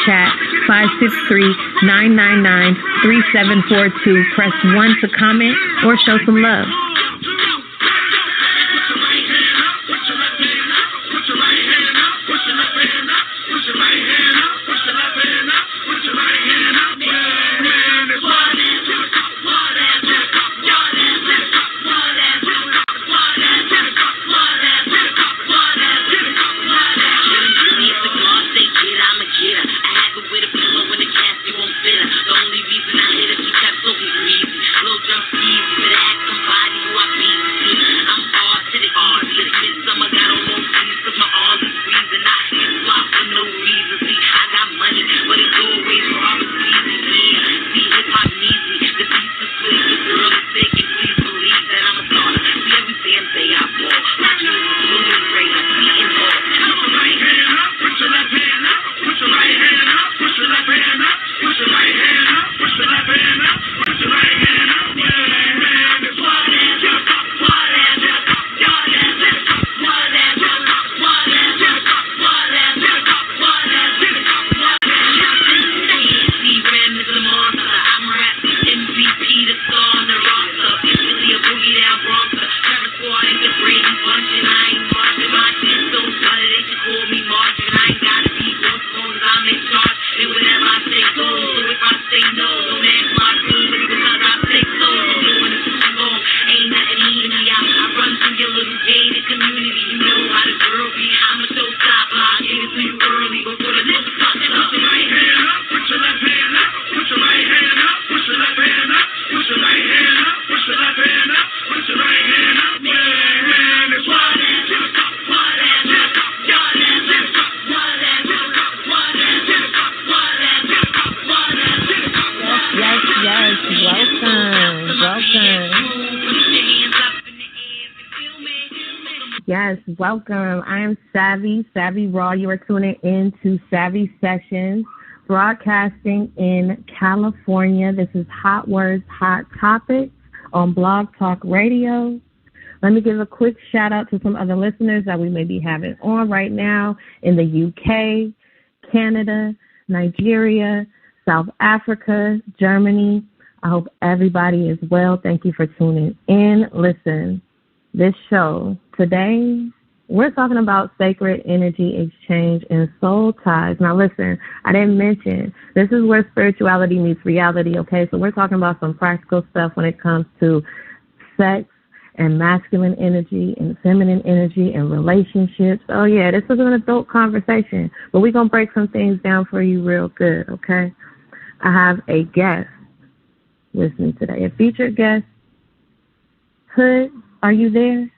chat 563-999-3742. Press 1 to comment or show some love. Yes, welcome. I'm Savvy Raw. You are tuning in to Savvy Sessions, broadcasting in California. This is Hot Words, Hot Topics on Blog Talk Radio. Let me give a quick shout out to some other listeners that we may be having on right now in the UK, Canada, Nigeria, South Africa, Germany. I hope everybody is well. Thank you for tuning in. Listen, this show today, we're talking about sacred energy exchange and soul ties. Now, listen, I didn't mention, this is where spirituality meets reality, okay? So we're talking about some practical stuff when it comes to sex and masculine energy and feminine energy and relationships. Oh, yeah, this is an adult conversation, but we're going to break some things down for you real good, okay? I have a guest with me today, a featured guest. Hood, are you there?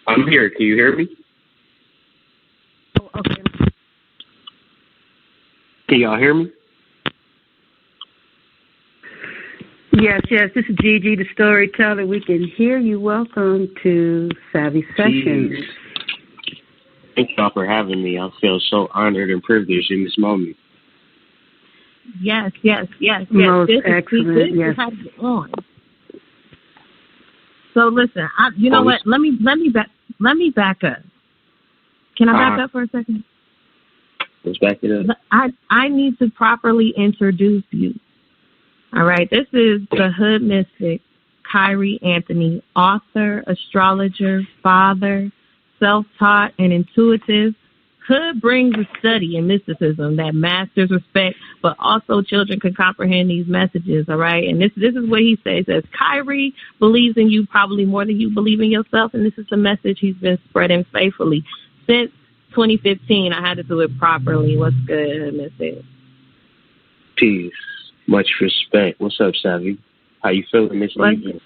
I'm here. Can you hear me? Oh, okay. Can y'all hear me? Yes. This is Gigi, the storyteller. We can hear you. Welcome to Savvy Sessions. Jeez. Thank y'all for having me. I feel so honored and privileged in this moment. Yes. Most this excellent. Is yes. To have you on. So listen, you know what? Let me back up. Can I back up for a second? Let's back it up. I need to properly introduce you. All right. This is the Hood Mystic, Kyrie Anthony, author, astrologer, father, self-taught, and intuitive. Hood brings a study in mysticism that masters respect, but also children can comprehend these messages, all right? And this is what he says. He says, Kyrie believes in you probably more than you believe in yourself, and this is the message he's been spreading faithfully. Since 2015, I had to do it properly. What's good, Hood Mystic? Peace. Much respect. What's up, Savvy? How you feeling this evening?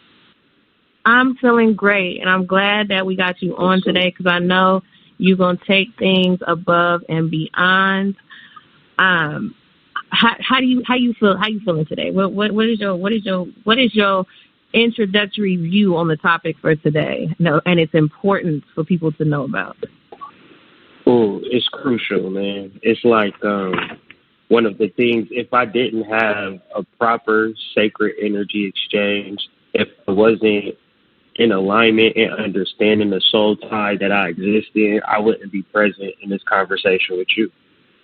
I'm feeling great, and I'm glad that we got you on today because I know you're gonna take things above and beyond. How you feel? How you feeling today? What is your introductory view on the topic for today? No, and it's important for people to know about. Oh, it's crucial, man. It's like one of the things. If I didn't have a proper sacred energy exchange, if I wasn't in alignment and understanding the soul tie that I exist in, I wouldn't be present in this conversation with you.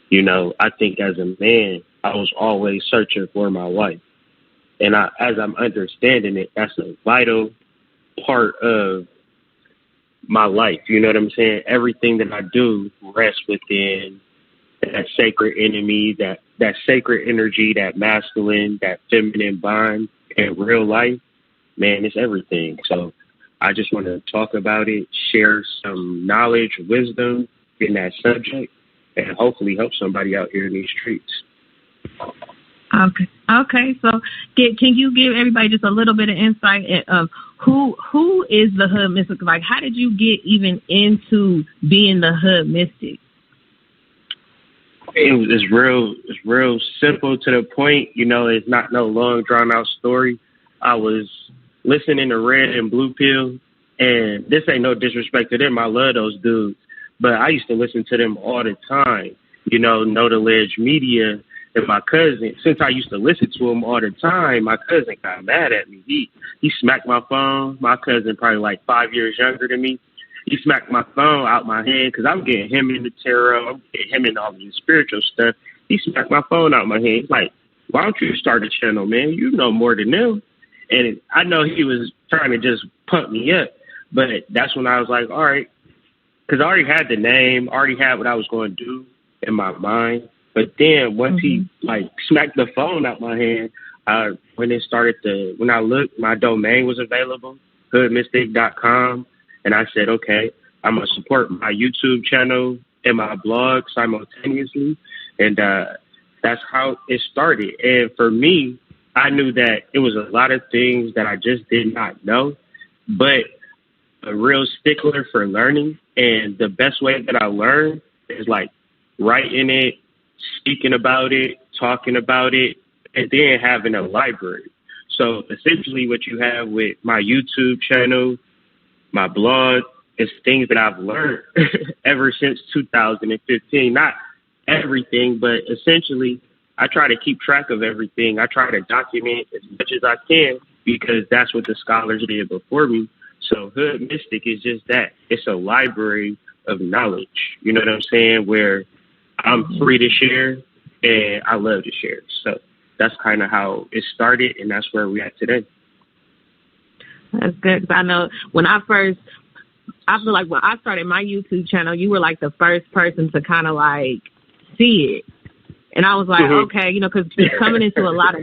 You know, I think as a man, I was always searching for my wife. And as I'm understanding it, that's a vital part of my life. You know what I'm saying? Everything that I do rests within that sacred enemy, that sacred energy, that masculine, that feminine bond in real life. Man, it's everything. So I just want to talk about it, share some knowledge, wisdom in that subject, and hopefully help somebody out here in these streets. Okay. So can you give everybody just a little bit of insight of who is the hood mystic? Like, how did you get even into being the hood mystic? It's real simple to the point. You know, it's not no long drawn out story. I was listening to Red and Blue Pill, and this ain't no disrespect to them. I love those dudes, but I used to listen to them all the time. You know the Ledge Media. And my cousin, since I used to listen to him all the time, my cousin got mad at me. He smacked my phone. My cousin, probably like 5 years younger than me, he smacked my phone out my hand because I'm getting him in the tarot. I'm getting him in all the spiritual stuff. He smacked my phone out my hand. He's like, why don't you start a channel, man? You know more than them. And I know he was trying to just pump me up. But that's when I was like, all right, because I already had the name, already had what I was going to do in my mind. But then once he like smacked the phone out my hand, when I looked, my domain was available, hoodmystic.com. And I said, okay, I'm going to support my YouTube channel and my blog simultaneously. And that's how it started. And for me, I knew that it was a lot of things that I just did not know, but a real stickler for learning. And the best way that I learned is like writing it, speaking about it, talking about it, and then having a library. So essentially what you have with my YouTube channel, my blog, is things that I've learned ever since 2015. Not everything, but essentially I try to keep track of everything. I try to document as much as I can because that's what the scholars did before me. So Hood Mystic is just that. It's a library of knowledge. You know what I'm saying? Where I'm free to share, and I love to share. So that's kind of how it started, and that's where we're at today. That's good, because I know I feel like when I started my YouTube channel, you were like the first person to kind of like see it. And I was like, okay, you know, because coming into a lot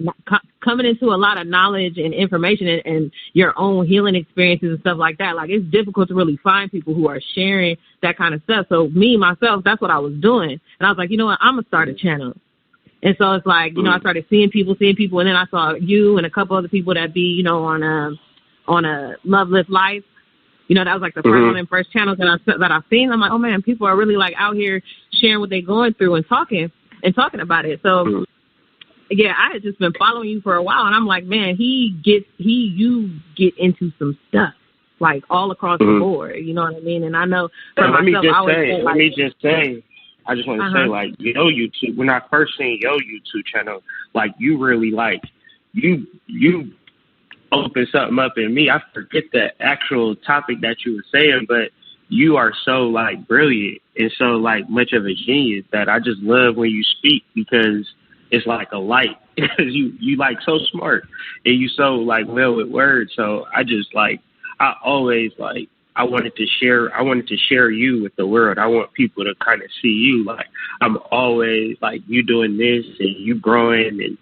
of knowledge and information and your own healing experiences and stuff like that, like it's difficult to really find people who are sharing that kind of stuff. So me, myself, that's what I was doing. And I was like, you know what, I'm going to start a channel. And so it's like, you know, I started seeing people. And then I saw you and a couple other people that be, you know, on a Love Lift Life. You know, that was like the first one and first channels that I've seen. I'm like, oh man, people are really like out here sharing what they're going through and talking about it. So yeah, I had just been following you for a while, and I'm like, man, you get into some stuff like all across the board. You know what I mean? And I know for myself, I just want to say, like, yo YouTube. When I first seen your YouTube channel, like you really like you opened something up in me. I forget the actual topic that you were saying, but you are so like brilliant and so like much of a genius that I just love when you speak because it's like a light. you like so smart and you so like well with words. So I just like I always like I wanted to share you with the world. I want people to kind of see you. Like I'm always like you doing this and you growing and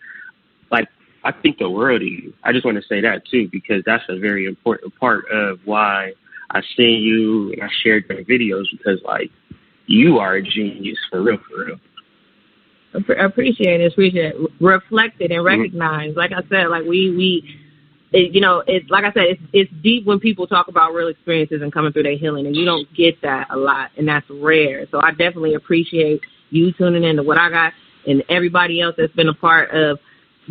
like I think the world of you. I just want to say that too because that's a very important part of why I seen you and I shared your videos because, like, you are a genius for real, for real. Appreciate it. Reflected and recognized. Like I said, like it's deep when people talk about real experiences and coming through their healing, and you don't get that a lot, and that's rare. So I definitely appreciate you tuning in to what I got and everybody else that's been a part of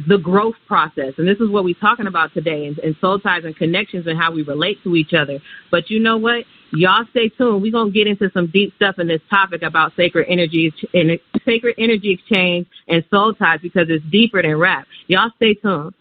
the growth process. And this is what we're talking about today and soul ties and connections and how we relate to each other. But you know what? Y'all stay tuned. We're going to get into some deep stuff in this topic about sacred energy exchange and soul ties because it's deeper than rap. Y'all stay tuned.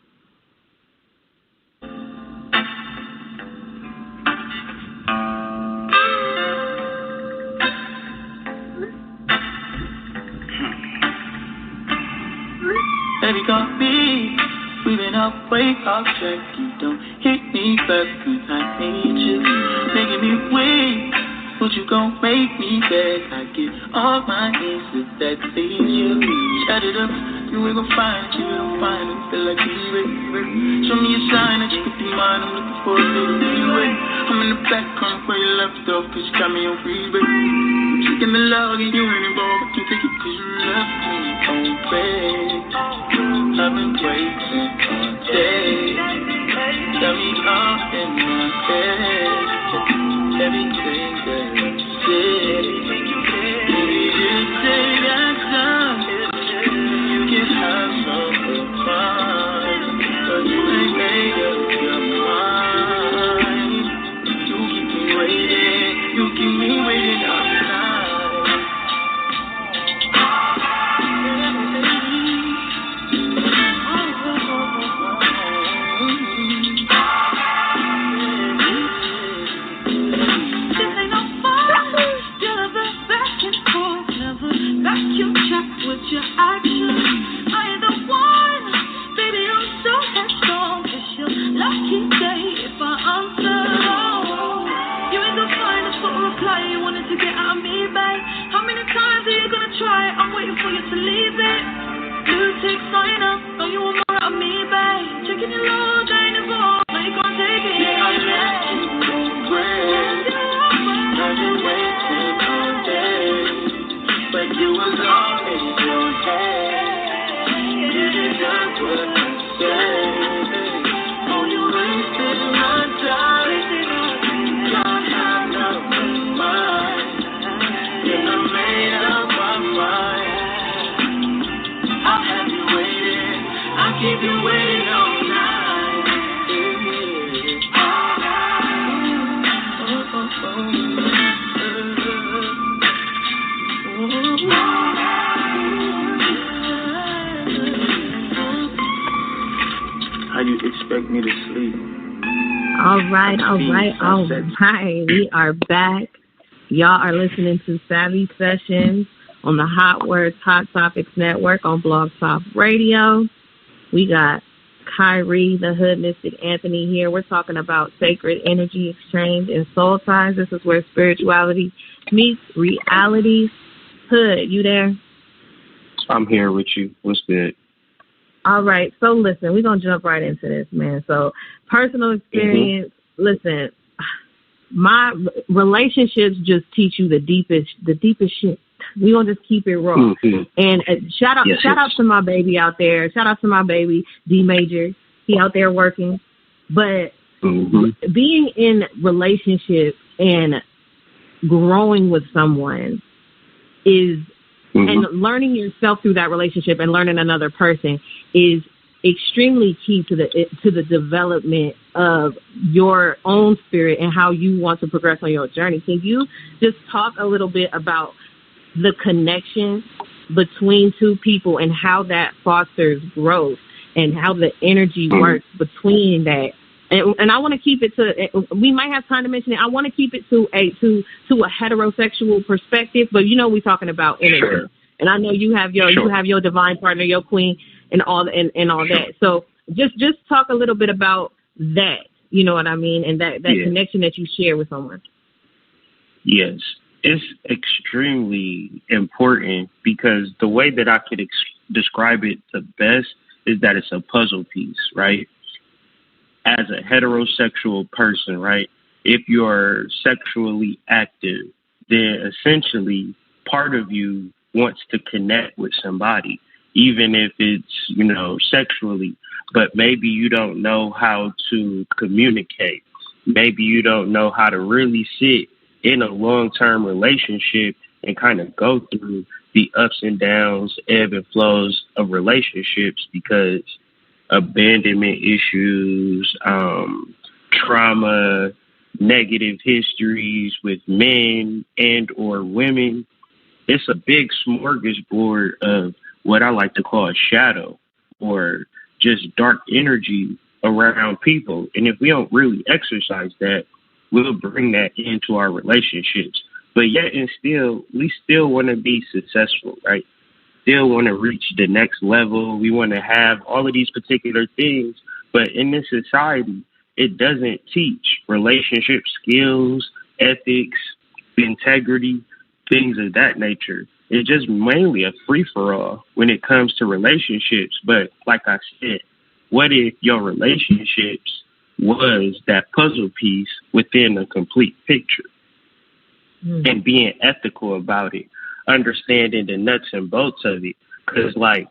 Baby, got me. We've been up, wake up, check. You don't hit me back, cause I need you. Making me wait. But you gon' make me beg. I get on my knees if that please you. Shut it up, you ain't gon' find it, you don't find it. Feel like leave it. Show me a sign that you could be mine. I'm looking for a little leeway. I'm in the back, come where you left off, cause you got me on freeway. Chicken the log and you ain't involved. I can't take it cause you left me on red. I've been waiting all day. Got me all in my head. Everything that I said, baby, just say that's done. You can have some fun, but you ain't made up your mind. You keep me waiting all night. You check with your actions. I ain't the one, baby. I'm so headstrong. It's your lucky day if I answer. You ain't the finest for a reply. You wanted to get out of me, babe. How many times are you gonna try? I'm waiting for you to leave it. You take sign up. Oh, you want more out of me, babe. Checking your load, I ain't involved. Now you can't take it. Yeah, I let you go crazy. I've been waiting all day. But you was always your head. You deserve what I said. Oh, you wasted my time. Can't have no mind. Yeah, I made up my mind. I'll have you waiting. I'll keep you waiting all night. How you expect me to sleep? All right. We are back. Y'all are listening to Savvy Sessions on the Hot Words, Hot Topics Network on Blog Talk Radio. We got Kyrie, the Hood Mystic Anthony here. We're talking about sacred energy exchange and soul ties. This is where spirituality meets reality. Hood, you there? I'm here with you. What's good? All right. So listen, we're going to jump right into this, man. So personal experience, Listen, my relationships just teach you the deepest shit. We're going to just keep it raw. And shout out to my baby out there. Shout out to my baby, D Major. He out there working. But being in relationships and growing with someone is and learning yourself through that relationship and learning another person is extremely key to the development of your own spirit and how you want to progress on your journey. Can you just talk a little bit about the connection between two people and how that fosters growth and how the energy works between that? And I want to keep it to, we might have time to mention it. I want to keep it to a heterosexual perspective, but we're talking about energy. Sure. And I know you have your divine partner, your queen, and all that. So just talk a little bit about that. You know what I mean, and that connection that you share with someone. Yes, it's extremely important because the way that I could describe it the best is that it's a puzzle piece, right? As a heterosexual person, right, if you're sexually active, then essentially part of you wants to connect with somebody, even if it's, sexually, but maybe you don't know how to communicate. Maybe you don't know how to really sit in a long-term relationship and kind of go through the ups and downs, ebb and flows of relationships because abandonment issues, trauma, negative histories with men and or women. It's a big smorgasbord of what I like to call a shadow or just dark energy around people. And if we don't really exercise that, we'll bring that into our relationships. But yet and still, we still want to be successful, right? still want to reach the next level. We want to have all of these particular things. But in this society, it doesn't teach relationship skills, ethics, integrity, things of that nature. It's just mainly a free-for-all when it comes to relationships. But like I said, what if your relationships was that puzzle piece within a complete picture? And being ethical about it, understanding the nuts and bolts of it. Because, like,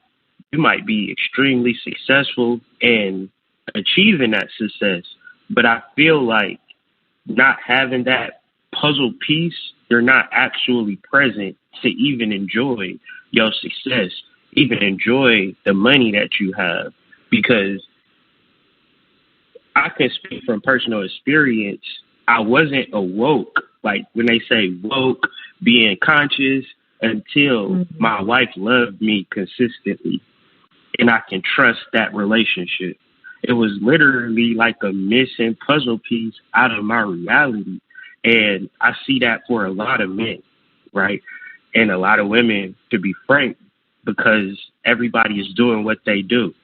you might be extremely successful in achieving that success, but I feel like not having that puzzle piece, you're not actually present to even enjoy your success, even enjoy the money that you have. Because I can speak from personal experience, I wasn't awoke, like when they say woke, being conscious, until my wife loved me consistently and I can trust that relationship. It was literally like a missing puzzle piece out of my reality. And I see that for a lot of men, right? And a lot of women, to be frank, because everybody is doing what they do.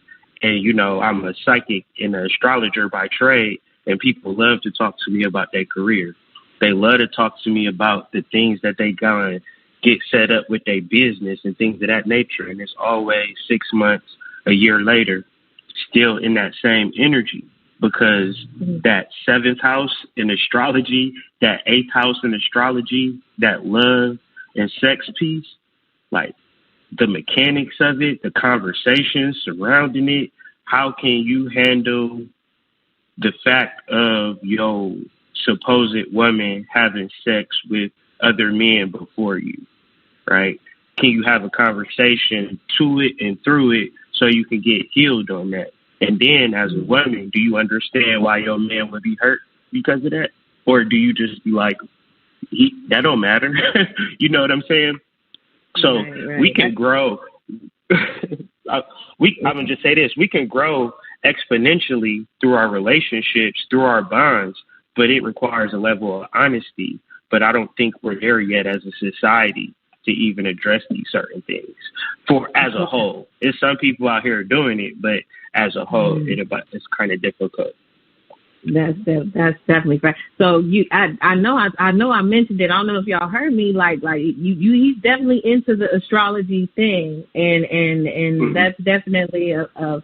And, you know, I'm a psychic and an astrologer by trade, and people love to talk to me about their career. They love to talk to me about the things that they gonna get set up with their business and things of that nature. And it's always 6 months, a year later, still in that same energy, because that 7th house in astrology, that 8th house in astrology, that love and sex piece, like the mechanics of it, the conversations surrounding it, how can you handle the fact of your supposed woman having sex with other men before you, right? Can you have a conversation to it and through it so you can get healed on that? And then as a woman, do you understand why your man would be hurt because of that? Or do you just be like, that don't matter? You know what I'm saying? So right. We can grow. I'm going to just say this. We can grow exponentially through our relationships, through our bonds, but it requires a level of honesty. But I don't think we're there yet as a society to even address these certain things as a whole. There's some people out here doing it, but as a whole, it's kind of difficult. That's definitely fair. So I know I mentioned it. I don't know if y'all heard me. Like he's definitely into the astrology thing, and that's definitely a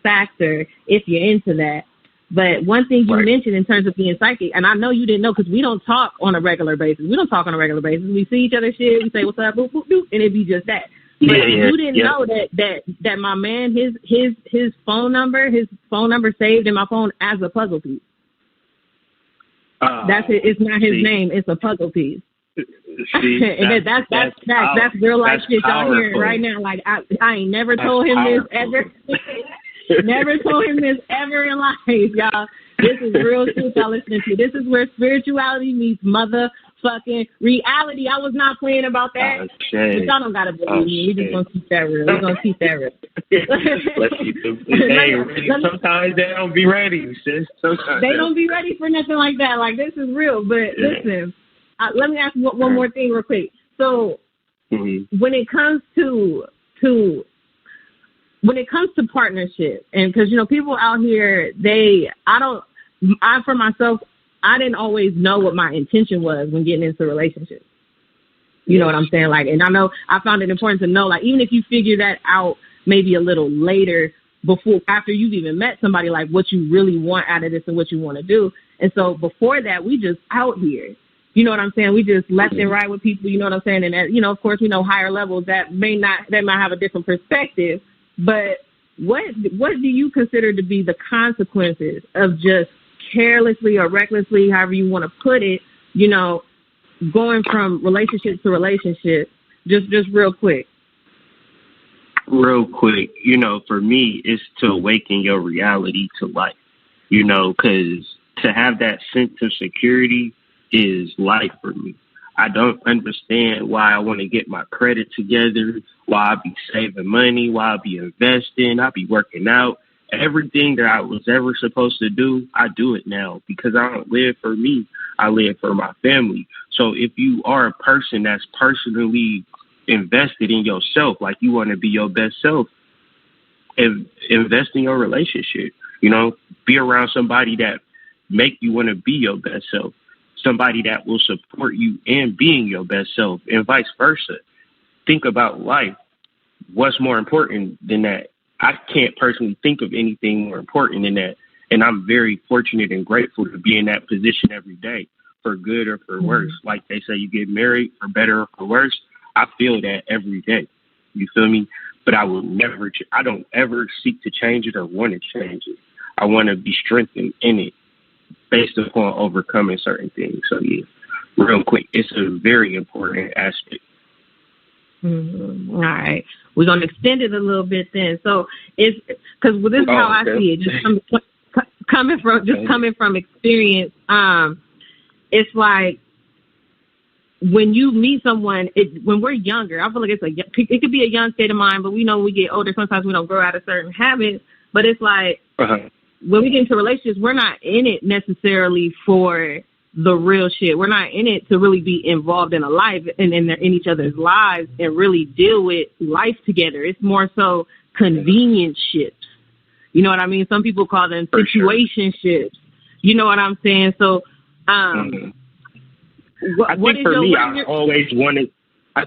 factor if you're into that. But one thing you mentioned in terms of being psychic, and I know you didn't know because we don't talk on a regular basis. We see each other shit. We say what's up, boop, boop, boop, and it be just that. But you didn't know that my man, his phone number saved in my phone as a puzzle piece. That's it. It's not his name. It's a puzzle piece. See, and that's real life shit y'all hearing right now. Like I ain't never told him this ever. Never told him this ever in life, y'all. This is real shit y'all listening to. This is where spirituality meets motherfucking reality. I was not playing about that. But y'all don't gotta believe me. We just gonna keep that real. We're gonna keep that real. Let's keep them. Sometimes they don't be ready, sis. Sometimes they don't be ready for nothing like that. Like, this is real. But listen, let me ask one more thing real quick. So when it comes to partnership, and because, you know, people out here, for myself, I didn't always know what my intention was when getting into relationships. You know what I'm saying? Like, and I know I found it important to know, like, even if you figure that out maybe a little later, after you've even met somebody, like what you really want out of this and what you want to do. And so before that, we just out here. You know what I'm saying? We just left and right with people. You know what I'm saying? And, you know, of course, we know higher levels that might have a different perspective. But what do you consider to be the consequences of just carelessly or recklessly, however you want to put it, you know, going from relationship to relationship, just real quick? Real quick, you know, for me, it's to awaken your reality to life, you know, because to have that sense of security is life for me. I don't understand why I want to get my credit together, why I be saving money, why I be investing, I be working out. Everything that I was ever supposed to do, I do it now because I don't live for me. I live for my family. So if you are a person that's personally invested in yourself, like you want to be your best self, invest in your relationship. You know, be around somebody that make you want to be your best self, somebody that will support you in being your best self, and vice versa. Think about life. What's more important than that? I can't personally think of anything more important than that. And I'm very fortunate and grateful to be in that position every day, for good or for worse. Like they say, you get married for better or for worse. I feel that every day. You feel me? But I don't ever seek to change it or want to change it. I want to be strengthened in it based upon overcoming certain things. So yeah, real quick, it's a very important aspect. Mm-hmm. All right. We're going to extend it a little bit then. So it's because this is how I see it. Just coming from experience, it's like when you meet someone, when we're younger, I feel like it could be a young state of mind, but we know when we get older, sometimes we don't grow out of certain habits. But it's like when we get into relationships, we're not in it necessarily for the real shit. We're not in it to really be involved in a life and in each other's lives and really deal with life together. It's more so convenience-ships. You know what I mean? Some people call them situationships. You know what I'm saying? So, I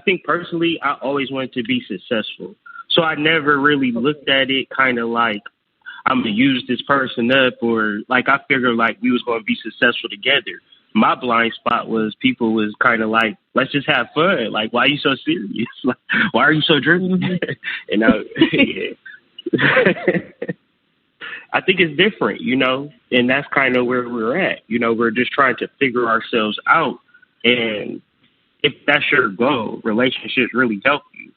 think personally, I always wanted to be successful. So I never really looked at it kind of like I'm going to use this person up, or like I figured like we was going to be successful together. My blind spot was people was kind of like, let's just have fun. Like, why are you so serious? Like, why are you so driven? And I think it's different, you know, and that's kind of where we're at. You know, we're just trying to figure ourselves out. And if that's your goal, relationships really help you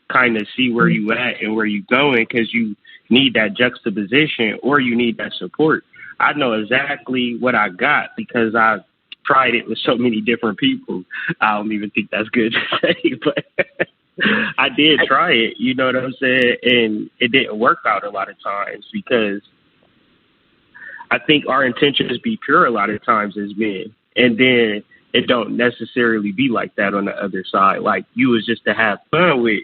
kind of see where you at and where you going, because you need that juxtaposition or you need that support. I know exactly what I got because I've tried it with so many different people. I don't even think that's good to say, but I did try it, you know what I'm saying? And it didn't work out a lot of times because I think our intentions be pure a lot of times as men. And then it don't necessarily be like that on the other side. Like you was just to have fun with,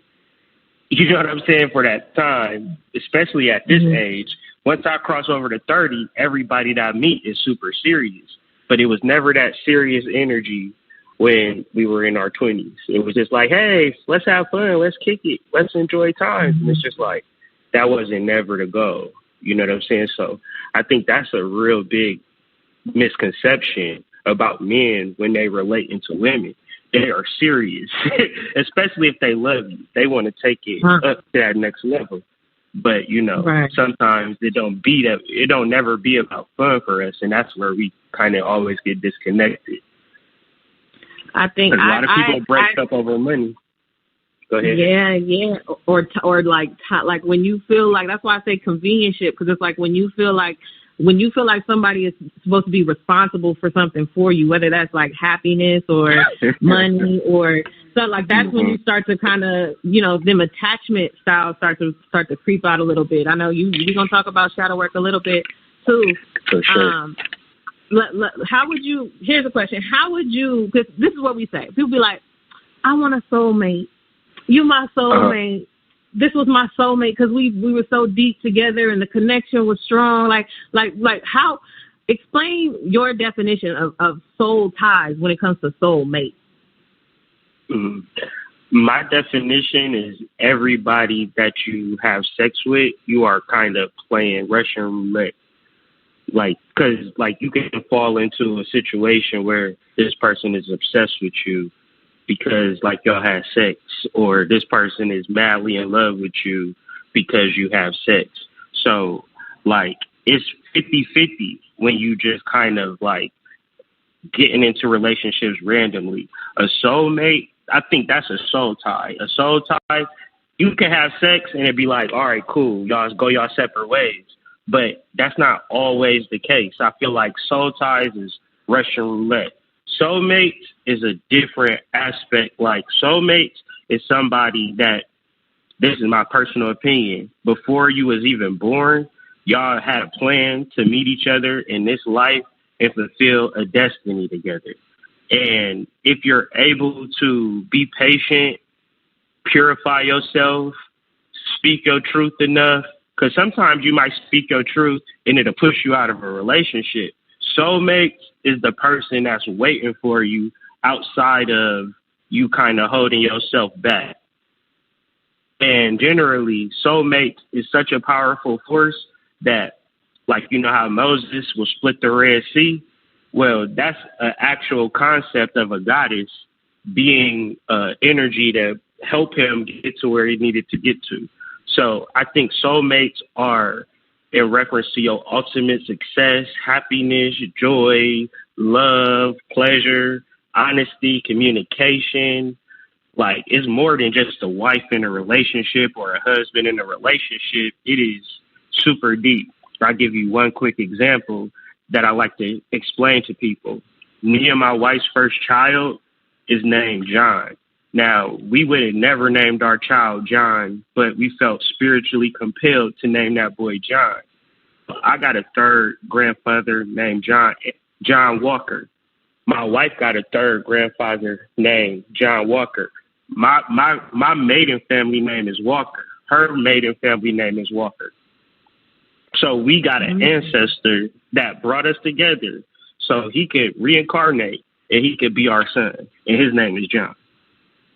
you know what I'm saying, for that time, especially at this age. Once I cross over to 30, everybody that I meet is super serious. But it was never that serious energy when we were in our 20s. It was just like, hey, let's have fun. Let's kick it. Let's enjoy time. And it's just like, that wasn't never the goal. You know what I'm saying? So I think that's a real big misconception about men when they relate into women. They are serious, especially if they love you. They want to take it up to that next level. But, you know, sometimes it don't never be about fun for us. And that's where we kind of always get disconnected. I think a lot of people break up over money. Go ahead. Yeah. Or like when you feel like, that's why I say convenience ship, because it's like when you feel like somebody is supposed to be responsible for something for you, whether that's like happiness or money or stuff like that's when you start to kind of, you know, them attachment styles start to creep out a little bit. I know we're going to talk about shadow work a little bit too. For sure. How would you, here's a question. How would you, because this is what we say. People be like, I want a soulmate. You my soulmate. This was my soulmate because we were so deep together and the connection was strong. Like how, explain your definition of soul ties when it comes to soulmate. My definition is everybody that you have sex with, you are kind of playing Russian roulette. Like, because like you can fall into a situation where this person is obsessed with you because like y'all had sex, or this person is madly in love with you because you have sex. So like it's 50-50 when you just kind of like getting into relationships randomly. A soulmate, I think that's a soul tie. A soul tie, you can have sex and it'd be like, all right, cool, y'all go y'all separate ways. But that's not always the case. I feel like soul ties is Russian roulette. Soulmates is a different aspect. Like soulmates is somebody that, this is my personal opinion, before you was even born, y'all had a plan to meet each other in this life and fulfill a destiny together. And if you're able to be patient purify yourself, speak your truth enough. Because sometimes you might speak your truth and it'll push you out of a relationship. Soulmate is the person that's waiting for you outside of you kind of holding yourself back. And generally, soulmate is such a powerful force that, like, you know how Moses will split the Red Sea? Well, that's an actual concept of a goddess being energy to help him get to where he needed to get to. So I think soulmates are in reference to your ultimate success, happiness, joy, love, pleasure, honesty, communication. Like, it's more than just a wife in a relationship or a husband in a relationship. It is super deep. I'll give you one quick example that I like to explain to people. Me and my wife's first child is named John. Now, we would have never named our child John, but we felt spiritually compelled to name that boy John. I got a third grandfather named John Walker. My wife got a third grandfather named John Walker. My maiden family name is Walker. Her maiden family name is Walker. So we got an ancestor that brought us together so he could reincarnate and he could be our son. And his name is John.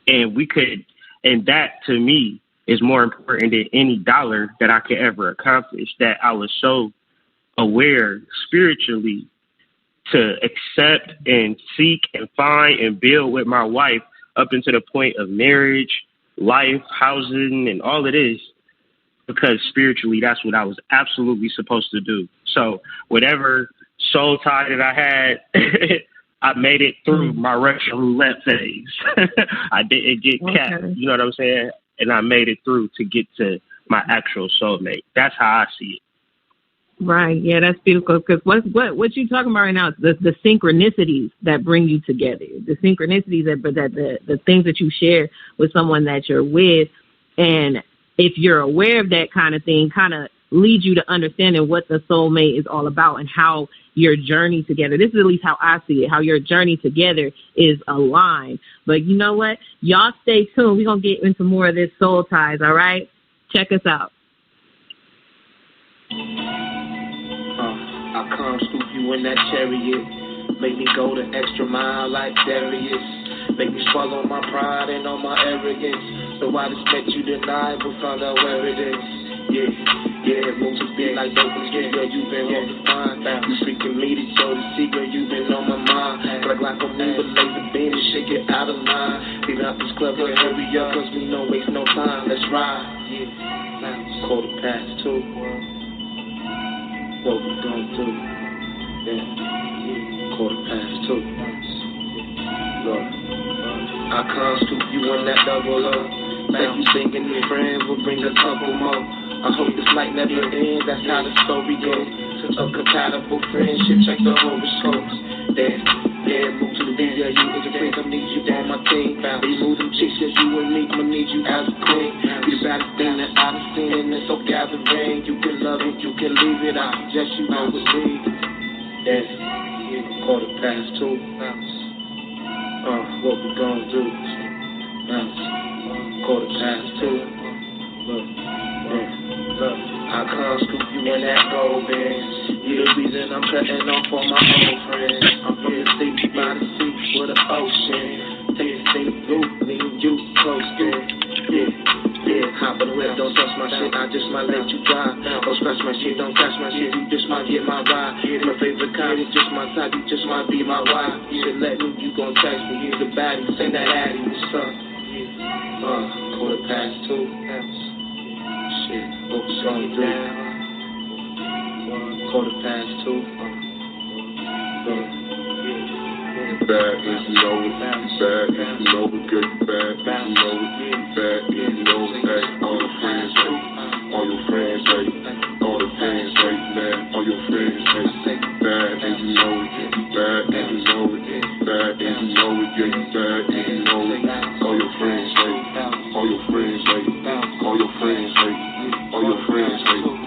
And that to me is more important than any dollar that I could ever accomplish, that I was so aware spiritually to accept and seek and find and build with my wife up into the point of marriage, life, housing, and all of this, because spiritually, that's what I was absolutely supposed to do. So whatever soul tie that I had, I made it through my Russian roulette phase. I didn't get capped, you know what I'm saying? And I made it through to get to my actual soulmate. That's how I see it. Right. Yeah, that's beautiful. Because what you talking about right now is the synchronicities that bring you together. The synchronicities that the things that you share with someone that you're with. And if you're aware of that kind of thing, kind of leads you to understanding what the soulmate is all about and how your journey together. This is at least how I see it, how your journey together is aligned. But you know what? Y'all stay tuned. We're going to get into more of this soul ties, all right? Check us out. I come scoop you in that chariot. Make me go the extra mile like Darius. Make me swallow my pride and all my arrogance. So I just met you tonight, but found out where it is. Yeah, moves been like dope and skin, girl, you been on the fine. You freaking me to show the secret, you been on my mind. Like on me, but laser beam and shake it out of line. Get out this club, girl, hurry up, cause we don't waste no time, let's ride. Yeah, now it's 2:15. What we gon' do? Yeah, 2:15. Look, I can't scoop you in that double up. Like you thinking your friends will bring a couple more. I hope this night never ends, that's how the story goes. A compatible friendship, check the horoscopes. Yeah, move to the beat, yeah, you is a freak, I need you on my team. You move them cheeks, yeah, you and me, I'ma need you as a queen. You the baddest thing that I've seen, and it's so gathering. You can love it, you can leave it, I suggest you go with me. Yeah, 2:15. What we gon' do? 2:15. Look, I can't scoop you in that gold bin. You the reason I'm cutting off all my old friends. I'm from the city by the sea with the ocean. Take the thing blue, leaving you coasting. Yeah, hop on the whip, don't touch my shit, I just might let you drive. Don't scratch my shit, don't catch my shit, you just might get my ride. My favorite kind is just my type, you just might be my wife. You should let me, you gon' text me, you the baddie, say that addy, what's up? 2:15. Shit, what we gonna do? 2:15. Bad if you know it, bad if you know it, good, bad if you know it, bad if you know it, hey, all your friends hate, all your friends hate, all the fans hate, man, all your friends hate, bad if you know it, bad if you know it, bad if you know it, yeah, you bad if you know it, all your friends hate, all your friends hate, all your friends hate, all your friends hate.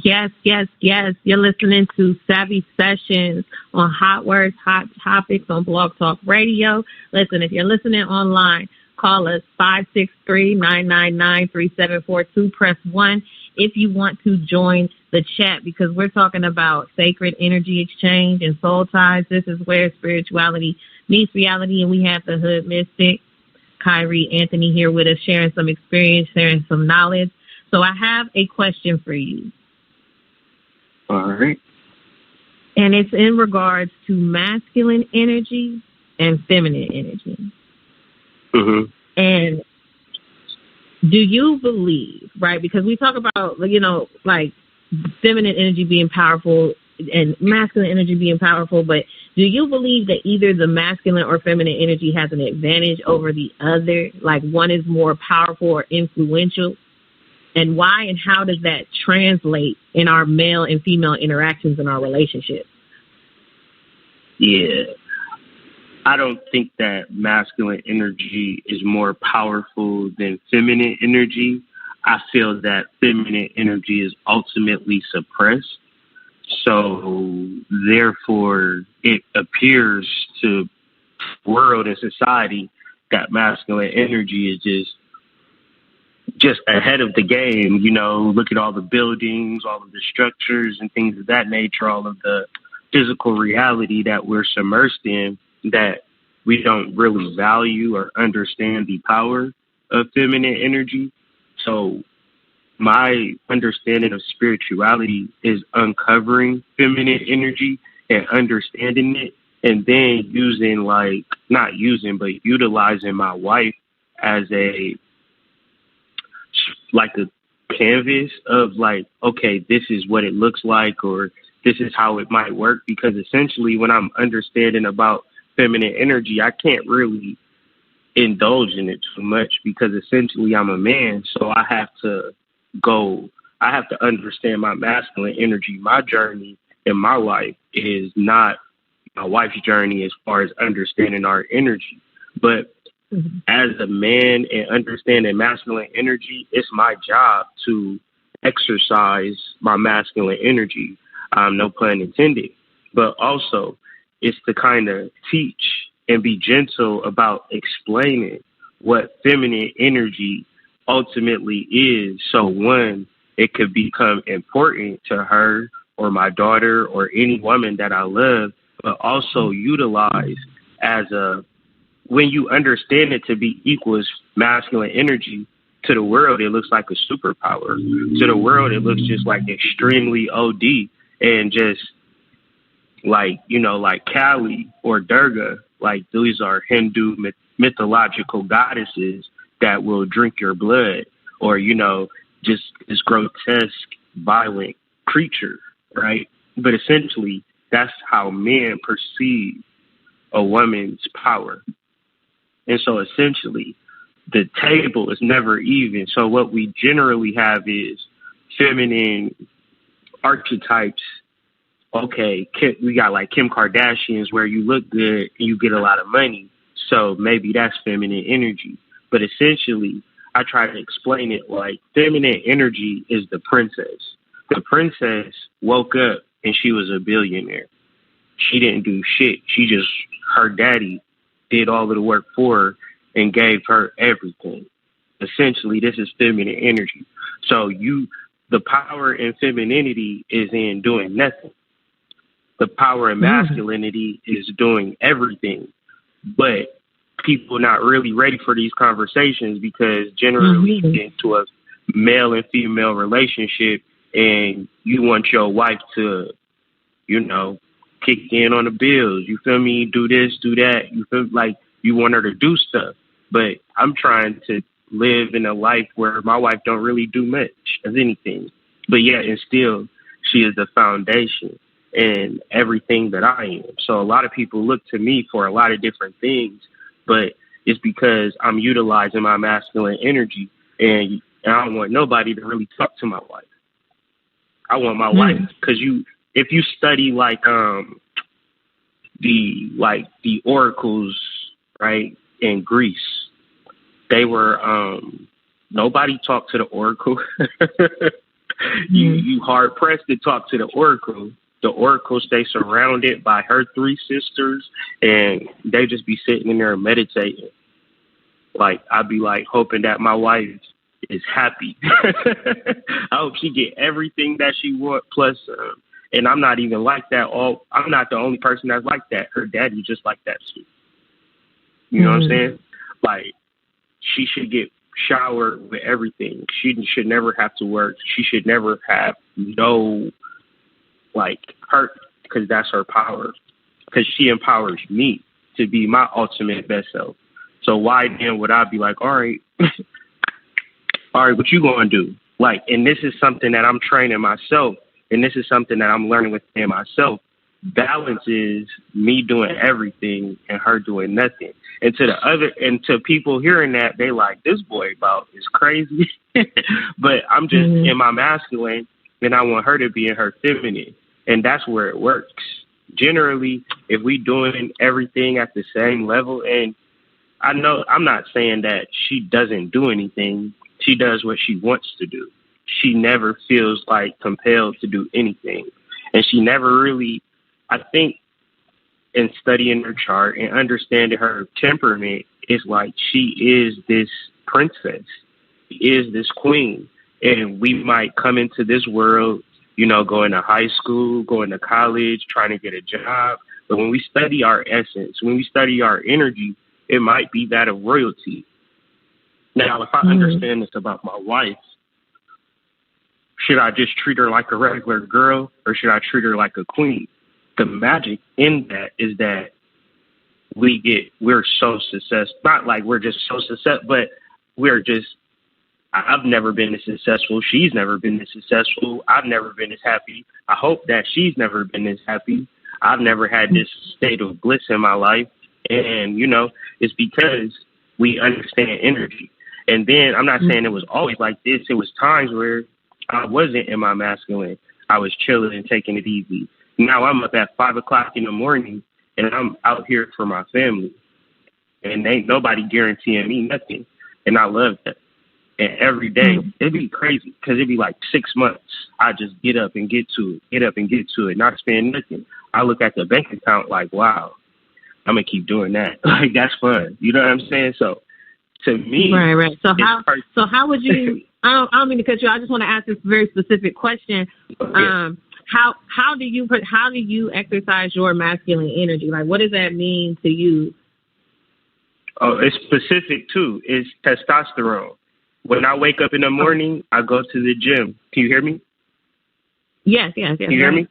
Yes, yes, yes. You're listening to Savvy Sessions on Hot Words, Hot Topics on Blog Talk Radio. Listen, if you're listening online, call us 563-999-3742. Press 1 if you want to join the chat, because we're talking about sacred energy exchange and soul ties. This is where spirituality meets reality, and we have the Hood Mystic, Kyrie Anthony, here with us, sharing some experience, sharing some knowledge. So I have a question for you. All right. And it's in regards to masculine energy and feminine energy. Mm-hmm. And do you believe, right, because we talk about, like feminine energy being powerful and masculine energy being powerful, but do you believe that either the masculine or feminine energy has an advantage over the other, like one is more powerful or influential? And why and how does that translate in our male and female interactions in our relationships? Yeah. I don't think that masculine energy is more powerful than feminine energy. I feel that feminine energy is ultimately suppressed. So therefore, it appears to the world and society that masculine energy is just ahead of the game. Look at all the buildings, all of the structures and things of that nature, all of the physical reality that we're submersed in, that we don't really value or understand the power of feminine energy. So my understanding of spirituality is uncovering feminine energy and understanding it, and then utilizing my wife as a canvas of okay, this is what it looks like, or this is how it might work. Because essentially when I'm understanding about feminine energy, I can't really indulge in it too much, because essentially I'm a man. So I have to understand my masculine energy. My journey in my life is not my wife's journey as far as understanding our energy. But as a man and understanding masculine energy, it's my job to exercise my masculine energy, no pun intended. But also, it's to kind of teach and be gentle about explaining what feminine energy ultimately is. So one, it could become important to her or my daughter or any woman that I love, but also utilize when you understand it to be equal as masculine energy, to the world, it looks like a superpower. To the world, it looks just like extremely OD, and just like Kali or Durga, like these are Hindu mythological goddesses that will drink your blood, or, just this grotesque, violent creature, right? But essentially, that's how men perceive a woman's power. And so essentially, the table is never even. So what we generally have is feminine archetypes. Okay, we got like Kim Kardashian's, where you look good and you get a lot of money. So maybe that's feminine energy. But essentially, I try to explain it like feminine energy is the princess. The princess woke up and she was a billionaire. She didn't do shit. Her daddy did all of the work for her and gave her everything. Essentially, this is feminine energy. So the power in femininity is in doing nothing. The power in masculinity is doing everything. But people not really ready for these conversations, because generally you get into a male and female relationship and you want your wife to, kick in on the bills. You feel me? Do this, do that. You feel like you want her to do stuff. But I'm trying to live in a life where my wife don't really do much of anything. But yet and still, she is the foundation and everything that I am. So a lot of people look to me for a lot of different things, but it's because I'm utilizing my masculine energy, and I don't want nobody to really talk to my wife. I want my wife, because if you study the oracles, right, in Greece, they were nobody talked to the oracle. You hard pressed to talk to the oracle. The oracle stays surrounded by her 3 sisters, and they just be sitting in there meditating. Like, I'd be like hoping that my wife is happy. I hope she get everything that she want, plus, and I'm not even like that. I'm not the only person that's like that. Her daddy just like that too. You know what I'm saying? Like, she should get showered with everything. She should never have to work. She should never have no, like, hurt, because that's her power. Because she empowers me to be my ultimate best self. So why then would I be like, all right, what you going to do? Like, and this is something that I'm training myself, and this is something that I'm learning within myself. Balance is me doing everything and her doing nothing. And to people hearing that, they like, this boy about is crazy. But I'm just in my masculine, and I want her to be in her feminine. And that's where it works. Generally, if we doing everything at the same level, and I know I'm not saying that she doesn't do anything. She does what she wants to do. She never feels like compelled to do anything. And she never really, I think, in studying her chart and understanding her temperament, it's like she is this princess. She is this queen. And we might come into this world, you know, going to high school, going to college, trying to get a job. But when we study our essence, when we study our energy, it might be that of royalty. Now, if I understand this about my wife, should I just treat her like a regular girl, or should I treat her like a queen? The magic in that is that we're so successful. Not like we're just so successful, but I've never been this successful. She's never been this successful. I've never been this happy. I hope that she's never been this happy. I've never had this state of bliss in my life. And, you know, it's because we understand energy. And then I'm not saying it was always like this. It was times where I wasn't in my masculine. I was chilling and taking it easy. Now I'm up at 5 o'clock in the morning, and I'm out here for my family. And ain't nobody guaranteeing me nothing. And I love that. And every day, it'd be crazy, because it'd be like 6 months. I just get up and get to it, not spend nothing. I look at the bank account like, wow, I'm going to keep doing that. Like, that's fun. You know what I'm saying? So, to me. Right. So how would you, I don't mean to cut you. I just want to ask this very specific question. Okay. How do you exercise your masculine energy? Like, what does that mean to you? Oh, it's specific too. It's testosterone. When I wake up in the morning, I go to the gym. Can you hear me? Yes. Can you hear me?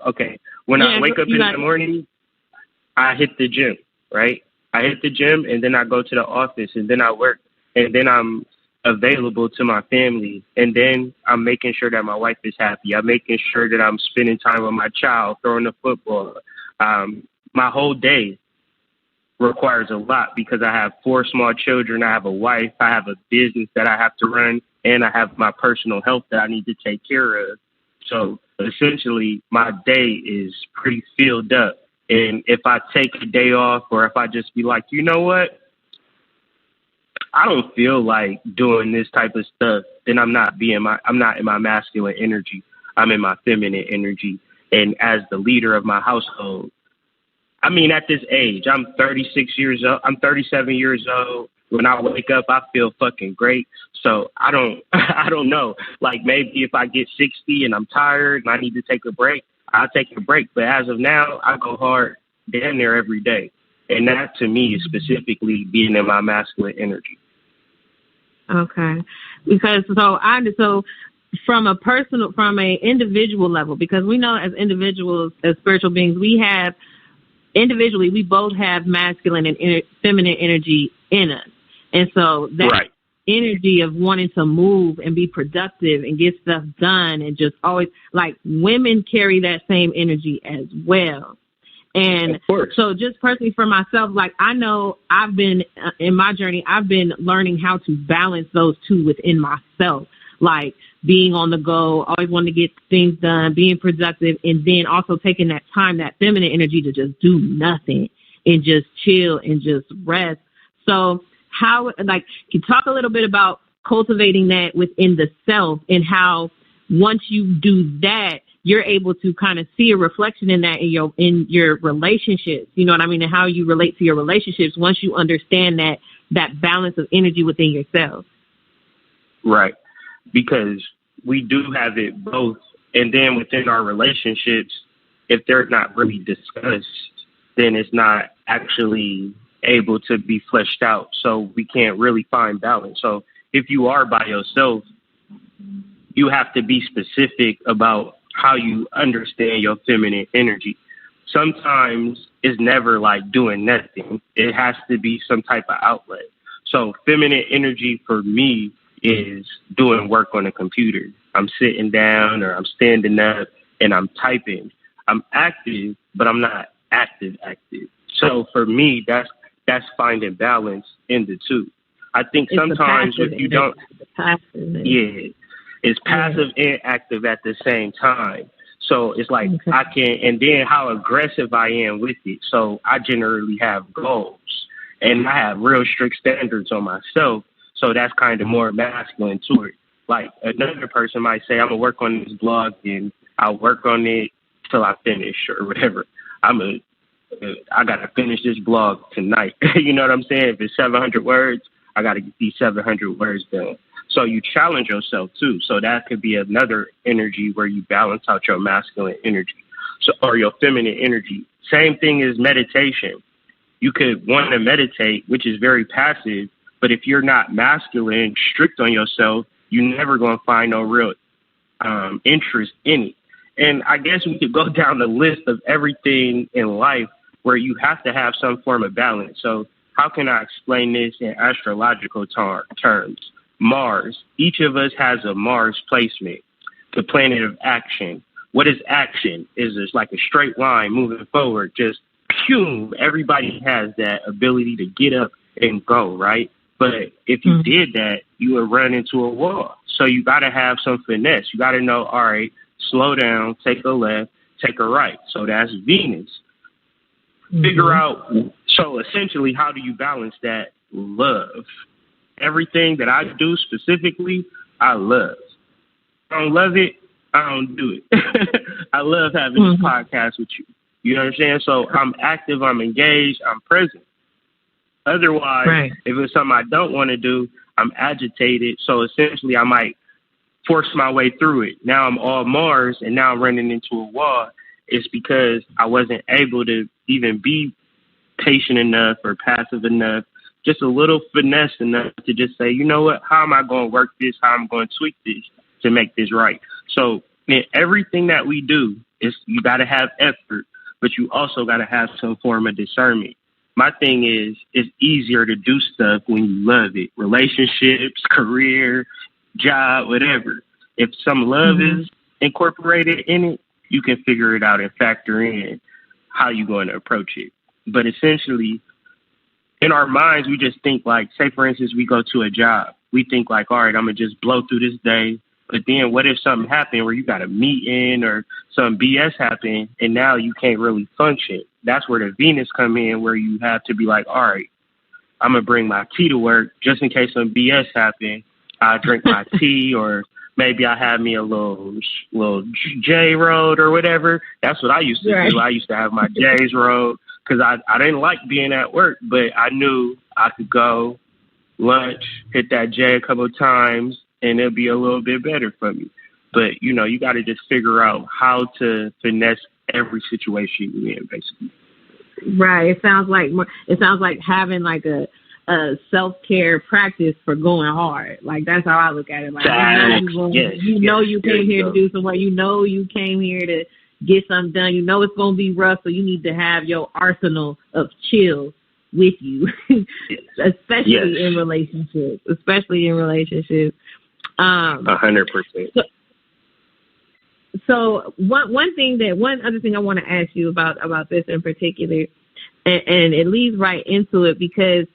Okay. When I wake up in the morning, I hit the gym, right? I hit the gym, and then I go to the office, and then I work, and then I'm available to my family, and then I'm making sure that my wife is happy. I'm making sure that I'm spending time with my child, throwing the football. My whole day requires a lot, because I have 4 small children. I have a wife. I have a business that I have to run, and I have my personal health that I need to take care of. So essentially, my day is pretty filled up. And if I take a day off, or if I just be like, you know what, I don't feel like doing this type of stuff, then I'm not in my masculine energy. I'm in my feminine energy. And as the leader of my household, I mean, at this age, I'm 36 years old. I'm 37 years old. When I wake up, I feel fucking great. So I don't know. Like, maybe if I get 60 and I'm tired and I need to take a break, I'll take a break. But as of now, I go hard damn near every day. And that, to me, is specifically being in my masculine energy. Okay. Because so from an individual level, because we know as individuals, as spiritual beings, we both have masculine and feminine energy in us. And so that energy of wanting to move and be productive and get stuff done, and just always, like, women carry that same energy as well. And so just personally for myself, like, I know I've been in my journey, I've been learning how to balance those two within myself, like being on the go, always wanting to get things done, being productive, and then also taking that time, that feminine energy, to just do nothing and just chill and just rest. So how, like, can you talk a little bit about cultivating that within the self, and how once you do that, you're able to kind of see a reflection in that in your relationships. You know what I mean? And how you relate to your relationships once you understand that balance of energy within yourself. Right. Because we do have it both. And then within our relationships, if they're not really discussed, then it's not actually able to be fleshed out. So we can't really find balance. So if you are by yourself, you have to be specific about how you understand your feminine energy. Sometimes it's never like doing nothing. It has to be some type of outlet. So feminine energy for me is doing work on a computer. I'm sitting down or I'm standing up and I'm typing. I'm active, but I'm not active. So for me, that's finding balance in the two. I think it's sometimes if you don't, it's passive and active at the same time. So it's like I can, and then how aggressive I am with it. So I generally have goals and I have real strict standards on myself. So that's kind of more masculine to it. Like another person might say, I'm going to work on this blog and I'll work on it till I finish or whatever. I got to finish this blog tonight. You know what I'm saying? If it's 700 words, I got to get these 700 words done. So you challenge yourself too. So that could be another energy where you balance out your masculine energy, or your feminine energy. Same thing as meditation. You could want to meditate, which is very passive, but if you're not masculine, strict on yourself, you're never going to find no real interest in it. And I guess we could go down the list of everything in life where you have to have some form of balance. So how can I explain this in astrological terms? Mars. Each of us has a Mars placement, the planet of action. What is action? Is it's like a straight line moving forward, just pew. Everybody has that ability to get up and go, right? But if you did that, you would run into a wall. So you got to have some finesse. You got to know, all right, slow down, take a left, take a right. So that's Venus. Figure out, so essentially, how do you balance that? Love. Everything that I do specifically, I love. I don't love it, I don't do it. I love having this podcast with you. You know what I'm saying? So I'm active, I'm engaged, I'm present. Otherwise, if it's something I don't want to do, I'm agitated. So essentially, I might force my way through it. Now I'm all Mars, and now I'm running into a wall. It's because I wasn't able to even be patient enough or passive enough, just a little finesse enough to just say, you know what, how am I going to work this? How am I going to tweak this to make this right? So in everything that we do, you got to have effort, but you also got to have some form of discernment. My thing is, it's easier to do stuff when you love it. Relationships, career, job, whatever. If some love is incorporated in it, you can figure it out and factor in how you're going to approach it. But essentially, in our minds, we just think like, say, for instance, we go to a job. We think like, all right, I'm going to just blow through this day. But then what if something happened where you got a meeting or some BS happened and now you can't really function? That's where the Venus come in, where you have to be like, all right, I'm going to bring my tea to work just in case some BS happened. I drink my tea, or maybe I have me a little J road or whatever. That's what I used to do. I used to have my J's road because I didn't like being at work, but I knew I could go lunch, hit that J a couple of times, and it'll be a little bit better for me. But, you know, you got to just figure out how to finesse every situation you're in, basically. Right. It sounds like having like a self-care practice for going hard. Like, that's how I look at it. Like, you came here to do some work. You know you came here to get something done. You know it's going to be rough, so you need to have your arsenal of chill with you, especially in relationships. 100%. So one other thing I want to ask you about this in particular, and it leads right into it, because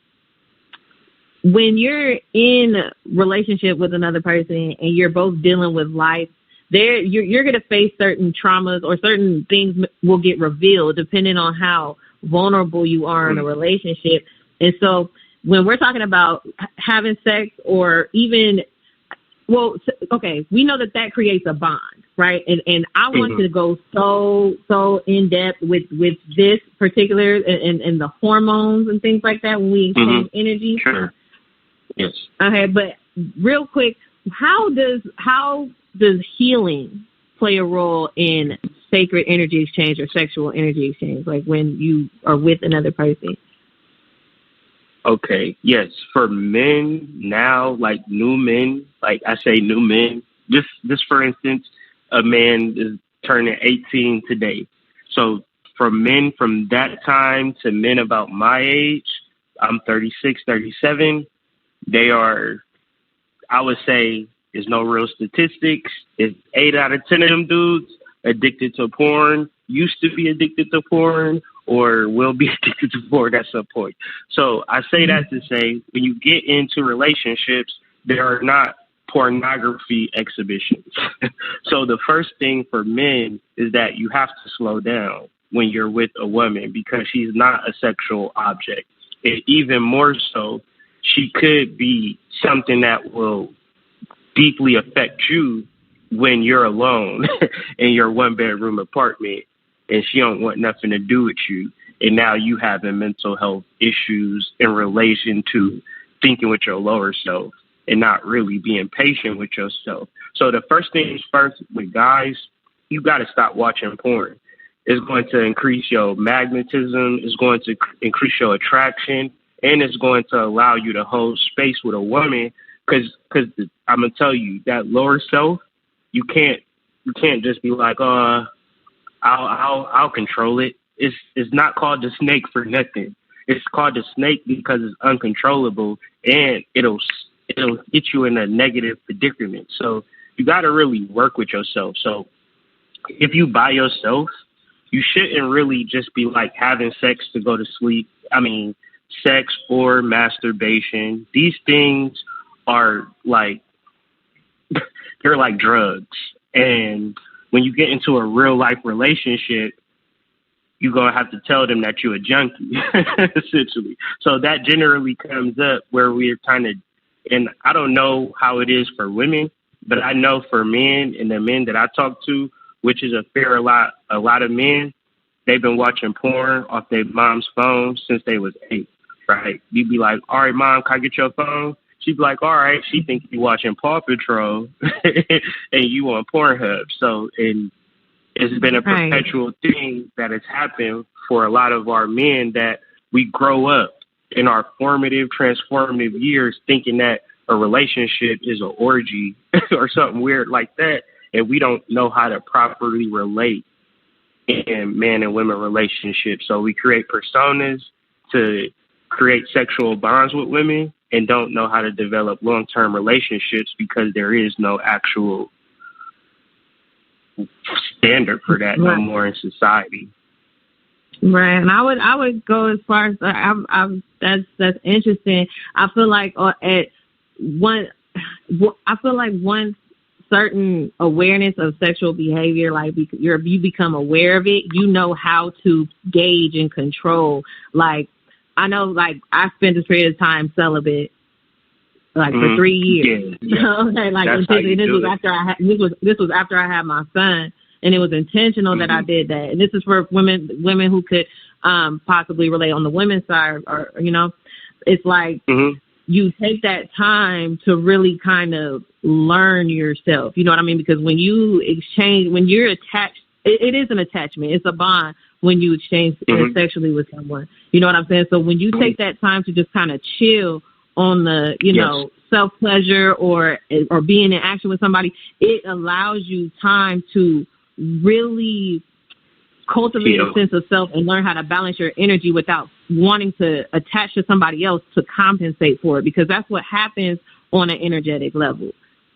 when you're in a relationship with another person and you're both dealing with life, you're going to face certain traumas, or certain things will get revealed depending on how vulnerable you are in a relationship. And so when we're talking about having sex, or even okay, we know that creates a bond, right? And I want to go so in depth with this particular and the hormones and things like that when we exchange energy. Sure. Yes. Okay, but real quick, how does healing play a role in sacred energy exchange or sexual energy exchange, like when you are with another person? Okay, yes. For men now, like new men, like I say new men, just for instance, a man is turning 18 today. So for men from that time to men about my age, I'm 36, 37, they are, I would say, there's no real statistics. It's 8 out of 10 of them dudes addicted to porn, used to be addicted to porn, or will be addicted to porn at some point. So I say that to say, when you get into relationships, there are not pornography exhibitions. So the first thing for men is that you have to slow down when you're with a woman because she's not a sexual object. And even more so, she could be something that will deeply affect you when you're alone in your 1-bedroom apartment and she don't want nothing to do with you. And now you having mental health issues in relation to thinking with your lower self and not really being patient with yourself. So the first thing is first with guys, you got to stop watching porn. It's going to increase your magnetism. It's going to increase your attraction. And it's going to allow you to hold space with a woman. Because I'm going to tell you, that lower self, you can't just be like, I'll control it. It's not called the snake for nothing. It's called the snake because it's uncontrollable and it'll get you in a negative predicament. So you got to really work with yourself. So if you by yourself, you shouldn't really just be like having sex to go to sleep. I mean, sex or masturbation. These things are like, they're like drugs. And when you get into a real life relationship, you're going to have to tell them that you're a junkie, essentially. So that generally comes up where we're kind of, and I don't know how it is for women, but I know for men and the men that I talk to, which is a lot of men, they've been watching porn off their mom's phone since they was 8, right? You'd be like, all right, mom, can I get your phone? She'd be like, all right. She think you watching Paw Patrol and you on Pornhub. So, and it's been a perpetual thing that has happened for a lot of our men that we grow up in our formative, transformative years thinking that a relationship is an orgy or something weird like that. And we don't know how to properly relate in man and women relationships. So we create personas to create sexual bonds with women and don't know how to develop long-term relationships because there is no actual standard for that no more in society. Right, and I would go as far as that's interesting. I feel like one certain awareness of sexual behavior, like you become aware of it, you know how to gauge and control. Like I know, like I spent this period of time celibate, like for 3 years. Yeah. You know, like this was after I had my son. And it was intentional that I did that. And this is for women who could possibly relate on the women's side, or it's like you take that time to really kind of learn yourself. You know what I mean? Because when you exchange, when you're attached, it is an attachment. It's a bond when you exchange sexually with someone. You know what I'm saying? So when you take that time to just kind of chill on the, self-pleasure or being in action with somebody, it allows you time to really cultivate a sense of self and learn how to balance your energy without wanting to attach to somebody else to compensate for it, because that's what happens on an energetic level.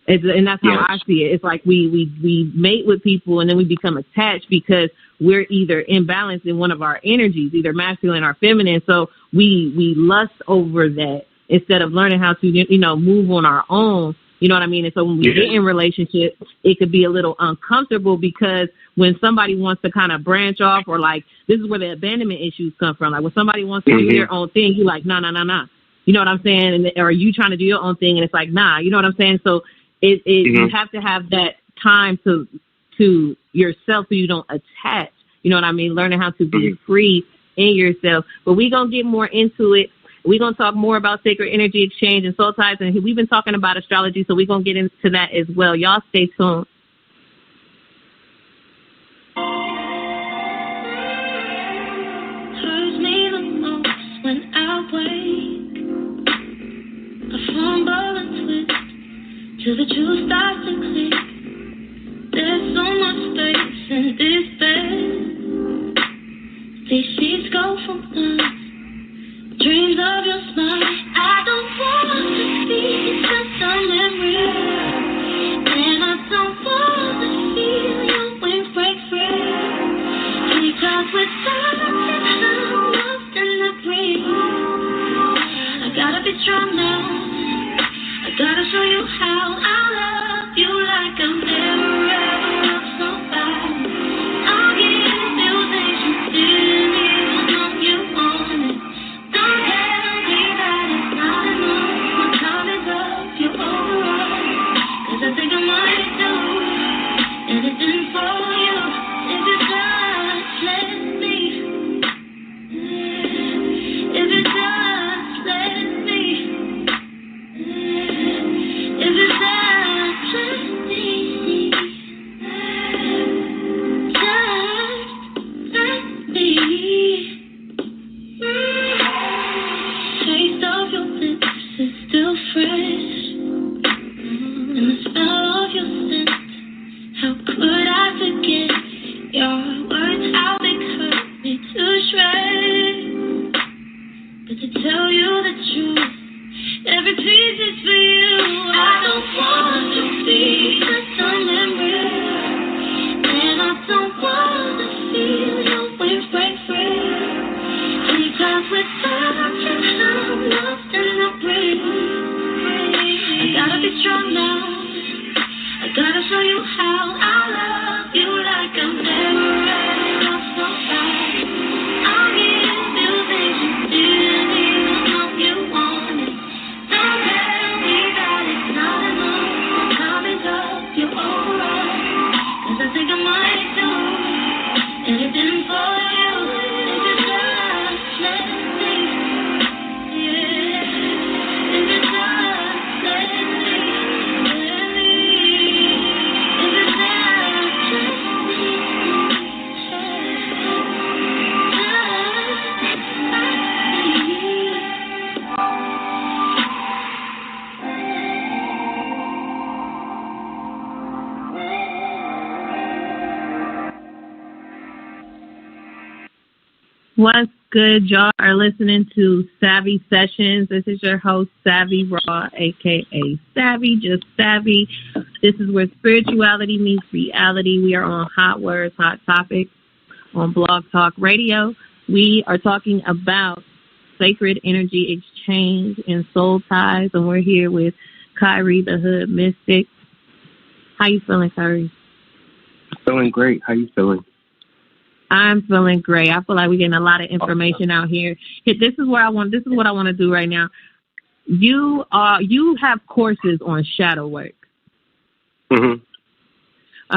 And that's how I see it. It's like we mate with people and then we become attached because we're either imbalanced in one of our energies, either masculine or feminine. So we lust over that instead of learning how to, move on our own. You know what I mean? And so when we get in relationships, it could be a little uncomfortable because when somebody wants to kind of branch off, or like, this is where the abandonment issues come from. Like when somebody wants to do their own thing, you like, nah. You know what I'm saying? Or you trying to do your own thing and it's like, nah, you know what I'm saying? So You have to have that time to yourself so you don't attach. You know what I mean? Learning how to be free in yourself. But we're going to get more into it. We're going to talk more about sacred energy exchange and soul ties. And we've been talking about astrology, so we're going to get into that as well. Y'all stay tuned. Hurts me the most when I wake. I fumble and twist till the truth starts to click. There's so much space in this bed. These sheets go from us. Dreams of your smile. I don't want to see just a memory, and I don't want to feel your wings break free. Because without you, I'm lost in the breeze. I gotta be strong now. I gotta show you how I love you like I've never ever loved somebody. I'll give you things you didn't even know you wanted. Don't tell me that it's not enough. My time is up, you're overall. 'Cause I think I might do anything for you. If you just let me. If you just let me. If you just let me. Just let me. Taste of your lips is still fresh, and the smell of your scent. How could I forget your words? How they cut me to shreds. But to tell you the truth, every piece is for you. I don't want to be just a memory, and I don't want to feel your wings break free. Because without you, I'm lost in the breeze. I gotta be strong now. I gotta show you how I love you like I've never ever loved somebody. I'll give you things you didn't even know you wanted. Don't tell me that it's not enough. My time is up, you're overall. 'Cause I think I might do anything for you. If you just let me. Yeah. If you just let me. If you just let me. What's good? Y'all are listening to Savvy Sessions. This is your host, Savvy Raw, a.k.a. Savvy, just Savvy. This is where spirituality meets reality. We are on Hot Words, Hot Topics on Blog Talk Radio. We are talking about sacred energy exchange and soul ties, and we're here with Kyrie, the Hood Mystic. How you feeling, Kyrie? Feeling great. How you feeling? I'm feeling great. I feel like we're getting a lot of information out here. This is what I want to do right now. You have courses on shadow work. Mm-hmm.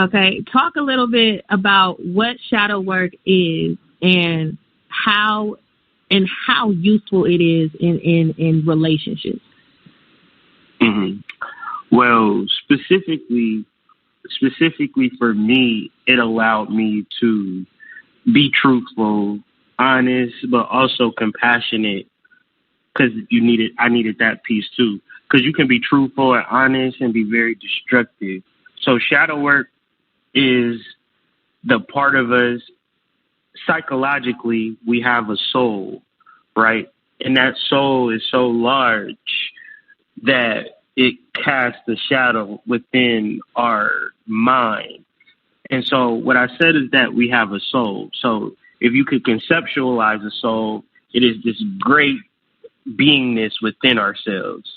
Okay. Talk a little bit about what shadow work is and how useful it is in relationships. Mm-hmm. Well, specifically for me, it allowed me to be truthful, honest, but also compassionate, because I needed that piece too. Because you can be truthful and honest and be very destructive. So shadow work is the part of us, psychologically, we have a soul, right? And that soul is so large that it casts a shadow within our mind. And so what I said is that we have a soul. So if you could conceptualize a soul, it is this great beingness within ourselves.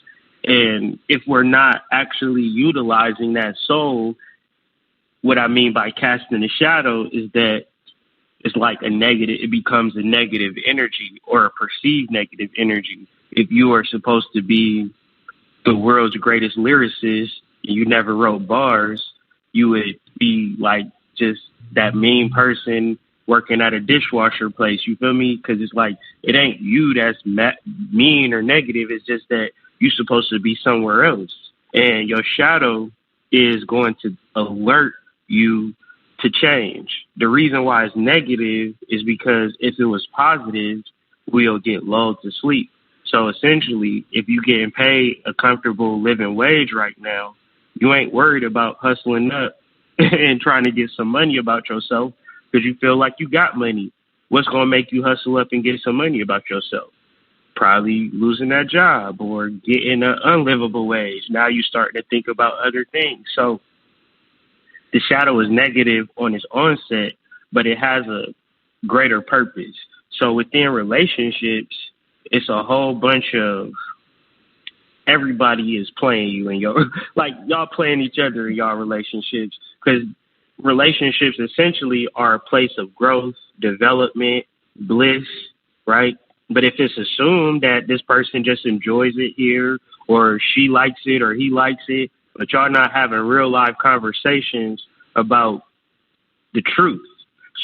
And if we're not actually utilizing that soul, what I mean by casting a shadow is that it's like it becomes a negative energy or a perceived negative energy. If you are supposed to be the world's greatest lyricist you never wrote bars, you would be like just that mean person working at a dishwasher place. You feel me? Because it's like, it ain't you that's mean or negative. It's just that you're supposed to be somewhere else. And your shadow is going to alert you to change. The reason why it's negative is because if it was positive, we'll get lulled to sleep. So essentially, if you're getting paid a comfortable living wage right now, you ain't worried about hustling up and trying to get some money about yourself because you feel like you got money. What's going to make you hustle up and get some money about yourself? Probably losing that job or getting an unlivable wage. Now you start to think about other things. So the shadow is negative on its onset, but it has a greater purpose. So within relationships, it's a whole bunch of everybody is playing you in your, like y'all playing each other in y'all relationships, because relationships essentially are a place of growth, development, bliss, right? But if it's assumed that this person just enjoys it here, or she likes it, or he likes it, but y'all not having real life conversations about the truth.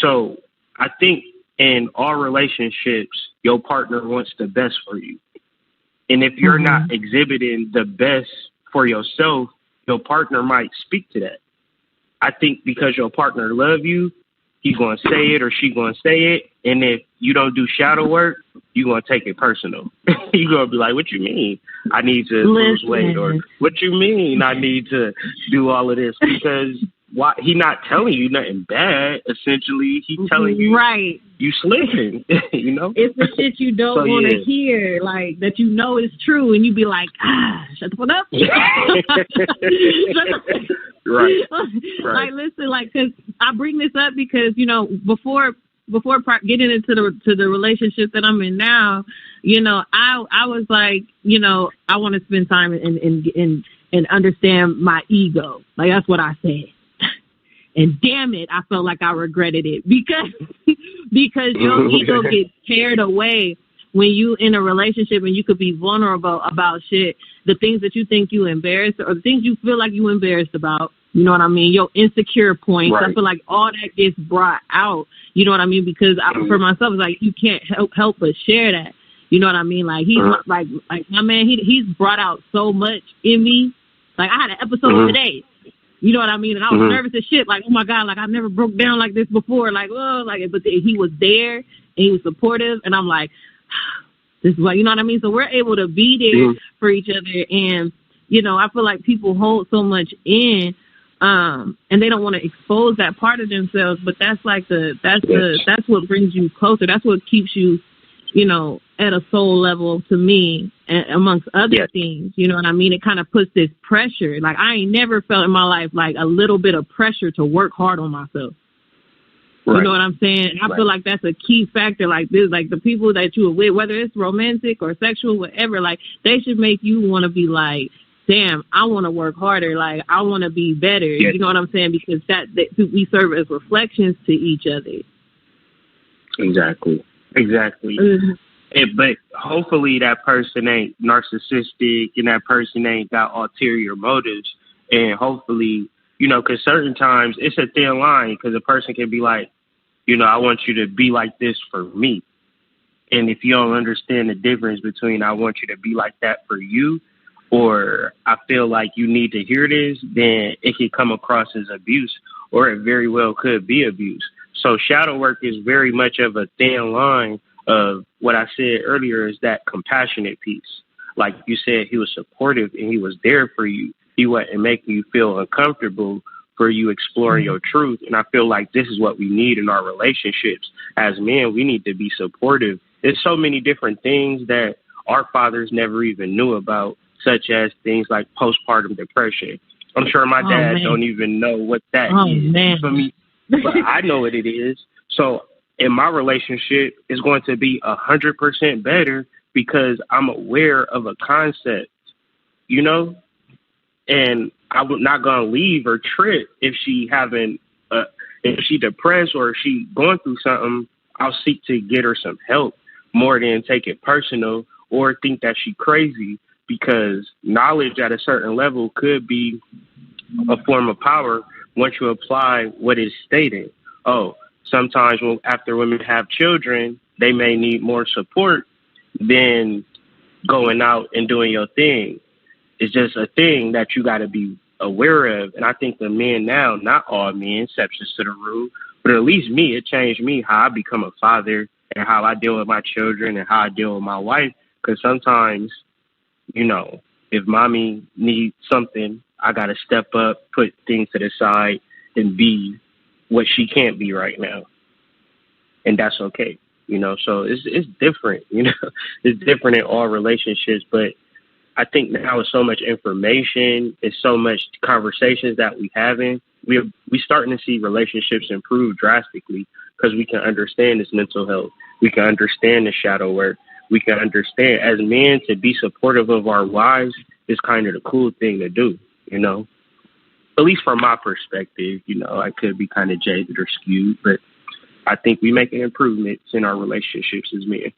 So I think in all relationships, your partner wants the best for you. And if you're not exhibiting the best for yourself, your partner might speak to that. I think because your partner love you, he's going to say it or she going to say it. And if you don't do shadow work, you're going to take it personal. You're going to be like, what you mean I need to lose weight? Or what you mean I need to do all of this? Because why he not telling you nothing bad, essentially. He telling you right. You slipping, you know? It's the shit you don't want to hear, like, that you know is true, and you be like, shut the fuck up. Right. Like, listen, like, because I bring this up because, you know, before getting into the relationship that I'm in now, you know, I was like, you know, I want to spend time and understand my ego. Like, that's what I said. And damn it, I felt like I regretted it because your ego gets carried away when you in a relationship and you could be vulnerable about shit, the things that you think you embarrassed or the things you feel like you embarrassed about. You know what I mean? Your insecure points. Right. I feel like all that gets brought out. You know what I mean? Because for myself, it's like you can't help but share that. You know what I mean? Like he's like my man. He's brought out so much in me. Like I had an episode today. You know what I mean? And I was nervous as shit. Like, oh my God, like I've never broke down like this before. Like, oh, like, but he was there and he was supportive. And I'm like, this is what, you know what I mean? So we're able to be there for each other. And, you know, I feel like people hold so much in, and they don't want to expose that part of themselves. But that's like that's what brings you closer. That's what keeps you, you know, at a soul level to me, amongst other things. You know what I mean? It kind of puts this pressure. Like I ain't never felt in my life like a little bit of pressure to work hard on myself. Right. You know what I'm saying? I feel like that's a key factor. Like this, like the people that you are with, whether it's romantic or sexual, whatever, like they should make you want to be like, damn, I want to work harder. Like I want to be better. Yes. You know what I'm saying? Because that we serve as reflections to each other. Exactly. But hopefully that person ain't narcissistic and that person ain't got ulterior motives. And hopefully, you know, because certain times it's a thin line because a person can be like, you know, I want you to be like this for me. And if you don't understand the difference between I want you to be like that for you or I feel like you need to hear this, then it can come across as abuse or it very well could be abuse. So shadow work is very much of a thin line of what I said earlier is that compassionate piece. Like you said, he was supportive and he was there for you. He wasn't making you feel uncomfortable for you exploring your truth. And I feel like this is what we need in our relationships. As men, we need to be supportive. There's so many different things that our fathers never even knew about, such as things like postpartum depression. I'm sure my dad don't even know what that is for me, but I know what it is. So in my relationship, it's going to be 100% better because I'm aware of a concept, you know, and I'm not going to leave or trip if she if she depressed or if she going through something. I'll seek to get her some help more than take it personal or think that she crazy, because knowledge at a certain level could be a form of power once you apply what is stated. Oh, sometimes after women have children, they may need more support than going out and doing your thing. It's just a thing that you got to be aware of. And I think the men now, not all men, exceptions to the rule, but at least me, it changed me how I become a father and how I deal with my children and how I deal with my wife. Because sometimes, you know, if mommy needs something, I got to step up, put things to the side, and be what she can't be right now. And that's okay. You know, so it's different, you know, it's different in all relationships. But I think now with so much information and so much conversations that we having, we starting to see relationships improve drastically because we can understand this mental health. We can understand the shadow work. We can understand as men to be supportive of our wives is kind of the cool thing to do, you know, at least from my perspective. You know, I could be kind of jaded or skewed, but I think we making improvements in our relationships as men.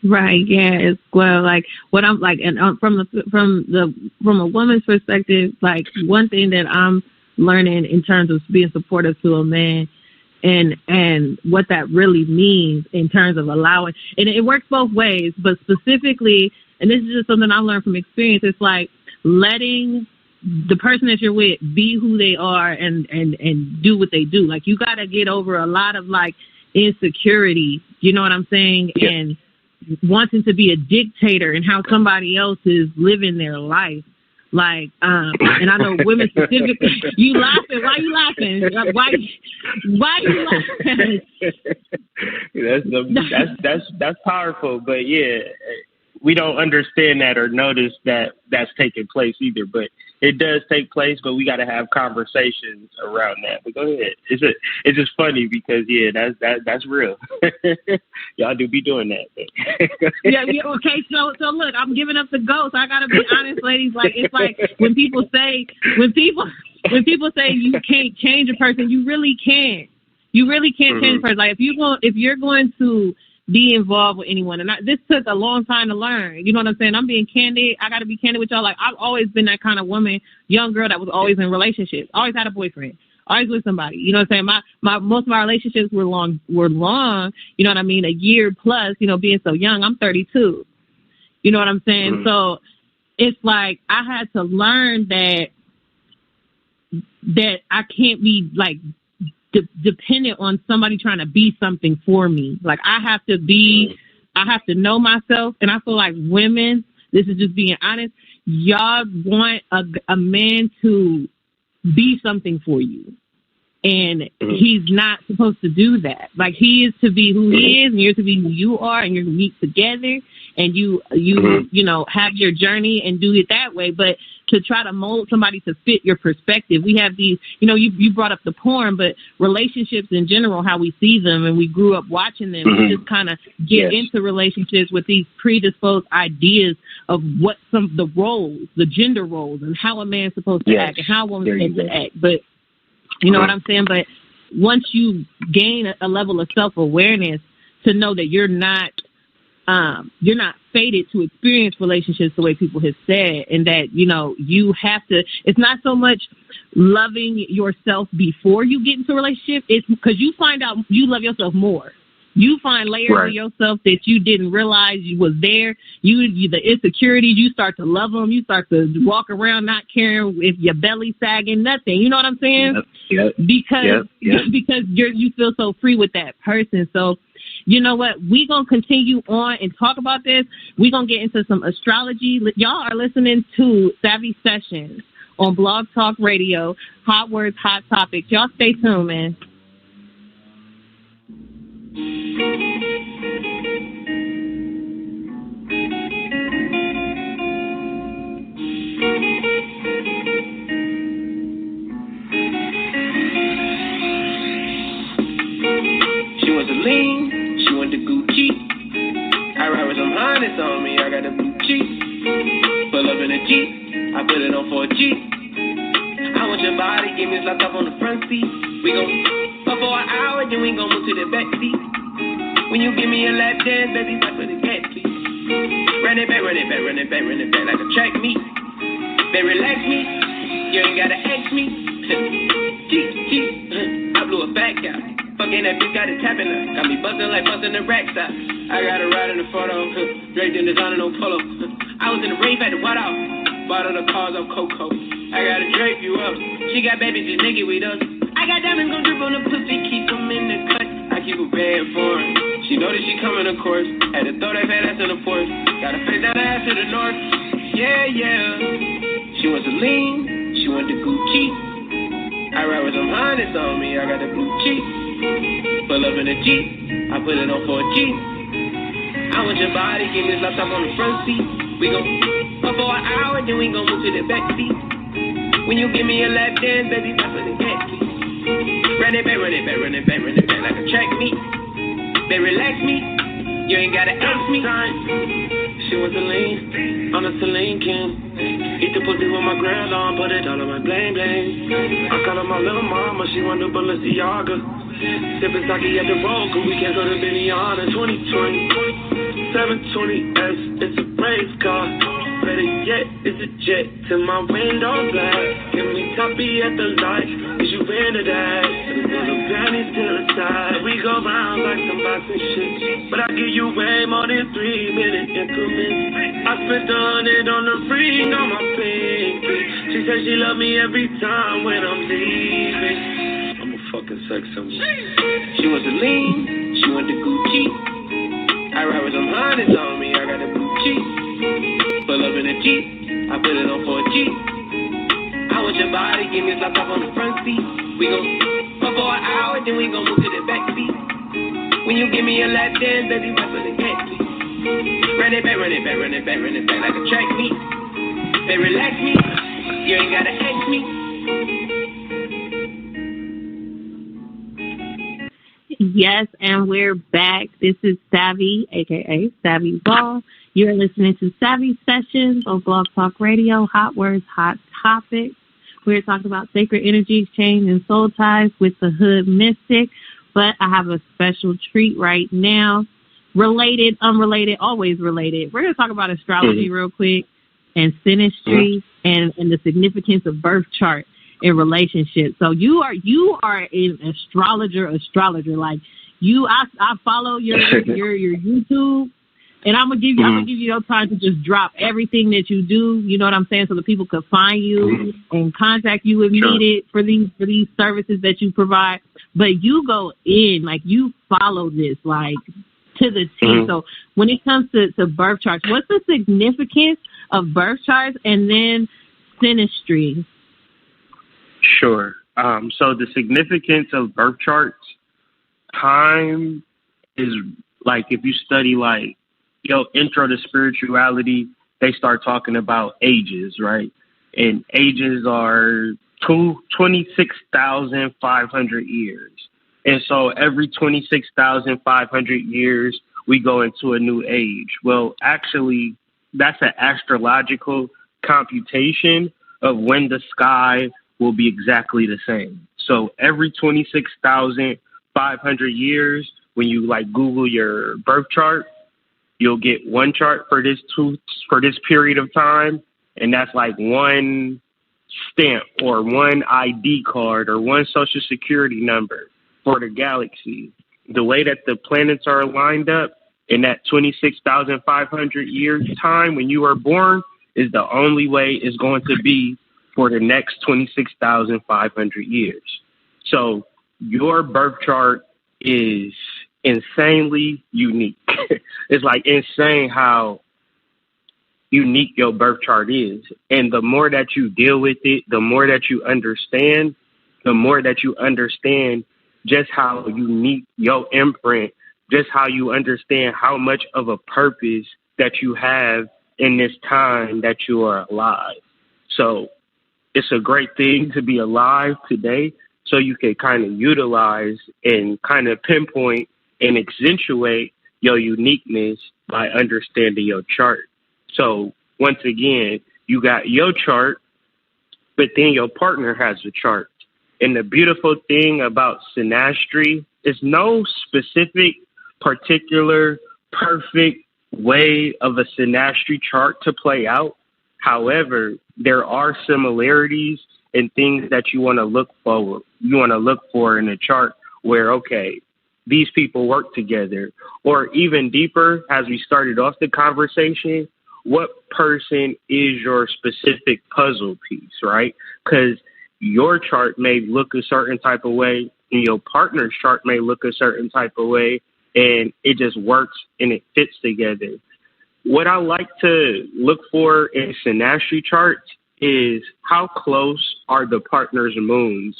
Right. Yeah. It's well, like what I'm like, and from a woman's perspective, like one thing that I'm learning in terms of being supportive to a man, and what that really means in terms of allowing, and it works both ways, but specifically, and this is just something I learned from experience. It's like letting the person that you're with be who they are and do what they do. Like you got to get over a lot of like insecurity, you know what I'm saying? Yeah. And wanting to be a dictator and how somebody else is living their life. Like, and I know women specifically, you laughing. Why you laughing? Why you laughing? That's powerful, but yeah, we don't understand that or notice that that's taking place either, but it does take place, but we got to have conversations around that. But go ahead. It's just funny because, yeah, that's real. Y'all do be doing that. yeah, okay, so look, I'm giving up the ghost. I got to be honest, ladies. Like, it's like when people say you can't change a person, you really can't. You really can't change a person. Like, if you're going to be involved with anyone. And this took a long time to learn. You know what I'm saying? I'm being candid. I got to be candid with y'all. Like, I've always been that kind of woman, young girl that was always in relationships, always had a boyfriend, always with somebody. You know what I'm saying? Most of my relationships were long, you know what I mean? A year plus, you know, being so young. I'm 32. You know what I'm saying? So it's like I had to learn that I can't be like dependent on somebody trying to be something for me. Like I have to know myself. And I feel like women, this is just being honest, y'all want a man to be something for you. And he's not supposed to do that. Like he is to be who he is, and you're to be who you are, and you're to meet together, and you know, have your journey and do it that way. But to try to mold somebody to fit your perspective, we have these, you know, you brought up the porn, but relationships in general, how we see them, and we grew up watching them, we just kind of get into relationships with these predisposed ideas of what the roles, the gender roles, and how a man's supposed to act and how a woman's supposed to act. But you know what I'm saying? But once you gain a level of self-awareness to know that you're not fated to experience relationships the way people have said, and that, you know, you have to, it's not so much loving yourself before you get into a relationship. It's because you find out you love yourself more. You find layers of yourself that you didn't realize you was there. You the insecurities, you start to love them. You start to walk around not caring if your belly sagging, nothing. You know what I'm saying? Because you feel so free with that person. So, you know what? We're going to continue on and talk about this. We're going to get into some astrology. Y'all are listening to Savvy Sessions on Blog Talk Radio. Hot words, hot topics. Y'all stay tuned, man. She wants to lean, she want the Gucci. I ride with some harness on me, I got the blue cheek. Pull up in a Jeep, I put it on 4G. I want your body, give me locked up on the front seat. We gon' fuck for an hour, then we gon' move to the back seat. When you give me a lap dance, baby, fight for the cat, please. Run it back, run it back, run it back, run it back like a track meet. They relax me, You ain't gotta ask me. I blew a back out. Fucking that bitch got it tapping her. Got me bustin' like bustin' the racks out. I got her right in the photo. Draped in designer, no polo. I was in the rave at the White House. Bought all the cars off Coco. I gotta drape you up. She got babies just naked with us. I got diamonds gon' drip on the pussy, keep them in the cut. I keep a bad for her. She know that she coming, of course. Had to throw that fat ass in the porch. Gotta face that ass to the north. Yeah, yeah. She wants to lean. She want the Gucci. I ride with some honest on me. I got the blue cheek. Pull up in a Jeep. I put it on for a G. I want your body, give me this laptop on the front seat. We gon' fuck for an hour, then we gon' move to the back seat. When you give me a lap dance, baby, that's for the cat seat. Run it back, run it back, run it back, run it back like a track meet. They relax me, you ain't gotta ask me. She wants to lean, on a Celine King. Eat the pussy with my grill on, put it all on my bling bling. I call her my little mama, she want the Balenciaga. Sippin' sake at the road, cause we can't go to Benihana. 2020, 720S, it's a race car. Better yet, it's a jet to my window black. Give me toppy at the light, is you into that? Put the panties to the side, we go round like some boxing shit. But I give you way more than 3-minute increments. I spent 100 on the ring on my pinky. She said she love me every time when I'm leaving. I'm a fucking sex symbol. She wants to lean, she want the Gucci. I ride with some honey's on me, I got the blue cheek. Pull up in a Jeep, I put it on for a G. I want your body, give me a laptop on the front seat. We gon' fuck for an hour, then we gon' move to the back seat. When you give me a lap dance, baby, watch for the cat seat. Run it back, run it back, run it back, run it back like a track meet. They relax me, you ain't gotta ask me. Yes, and we're back. This is Savvy, a.k.a. Savvy Ball. You're listening to Savvy Sessions on Blog Talk Radio, Hot Words, Hot Topics. We're talking about sacred energy exchange and soul ties with the Hood Mystic. But I have a special treat right now. Related, unrelated, always related. We're going to talk about astrology real quick and synastry and the significance of birth chart in relationships. So you are an astrologer. Like you, I follow your YouTube, and I'm gonna give you your time to just drop everything that you do. You know what I'm saying? So that people could find you and contact you if needed for these services that you provide. But you go in, like you follow this like to the T. So when it comes to birth charts, what's the significance of birth charts and then synastry? Sure. So the significance of birth charts, time is like if you study like intro to spirituality, they start talking about ages, right? And ages are 26,500 years. And so every 26,500 years, we go into a new age. Well, actually, that's an astrological computation of when the sky will be exactly the same. So every 26,500 years, when you like Google your birth chart, you'll get one chart for this period of time, and that's like one stamp or one ID card or one social security number for the galaxy. The way that the planets are lined up in that 26,500 years time when you are born is the only way it's going to be for the next 26,500 years. So your birth chart is insanely unique. It's like insane how unique your birth chart is. And the more that you deal with it, the more that you understand just how unique your imprint, just how you understand how much of a purpose that you have in this time that you are alive. So it's a great thing to be alive today, so you can kind of utilize and kind of pinpoint and accentuate your uniqueness by understanding your chart. So once again, you got your chart, but then your partner has a chart. And the beautiful thing about synastry is no specific, particular, perfect way of a synastry chart to play out. However, there are similarities and things that you want to look for in a chart where, okay, these people work together. Or even deeper, as we started off the conversation, what person is your specific puzzle piece, right? Because your chart may look a certain type of way and your partner's chart may look a certain type of way, and it just works and it fits together. What I like to look for in synastry charts is how close are the partners' moons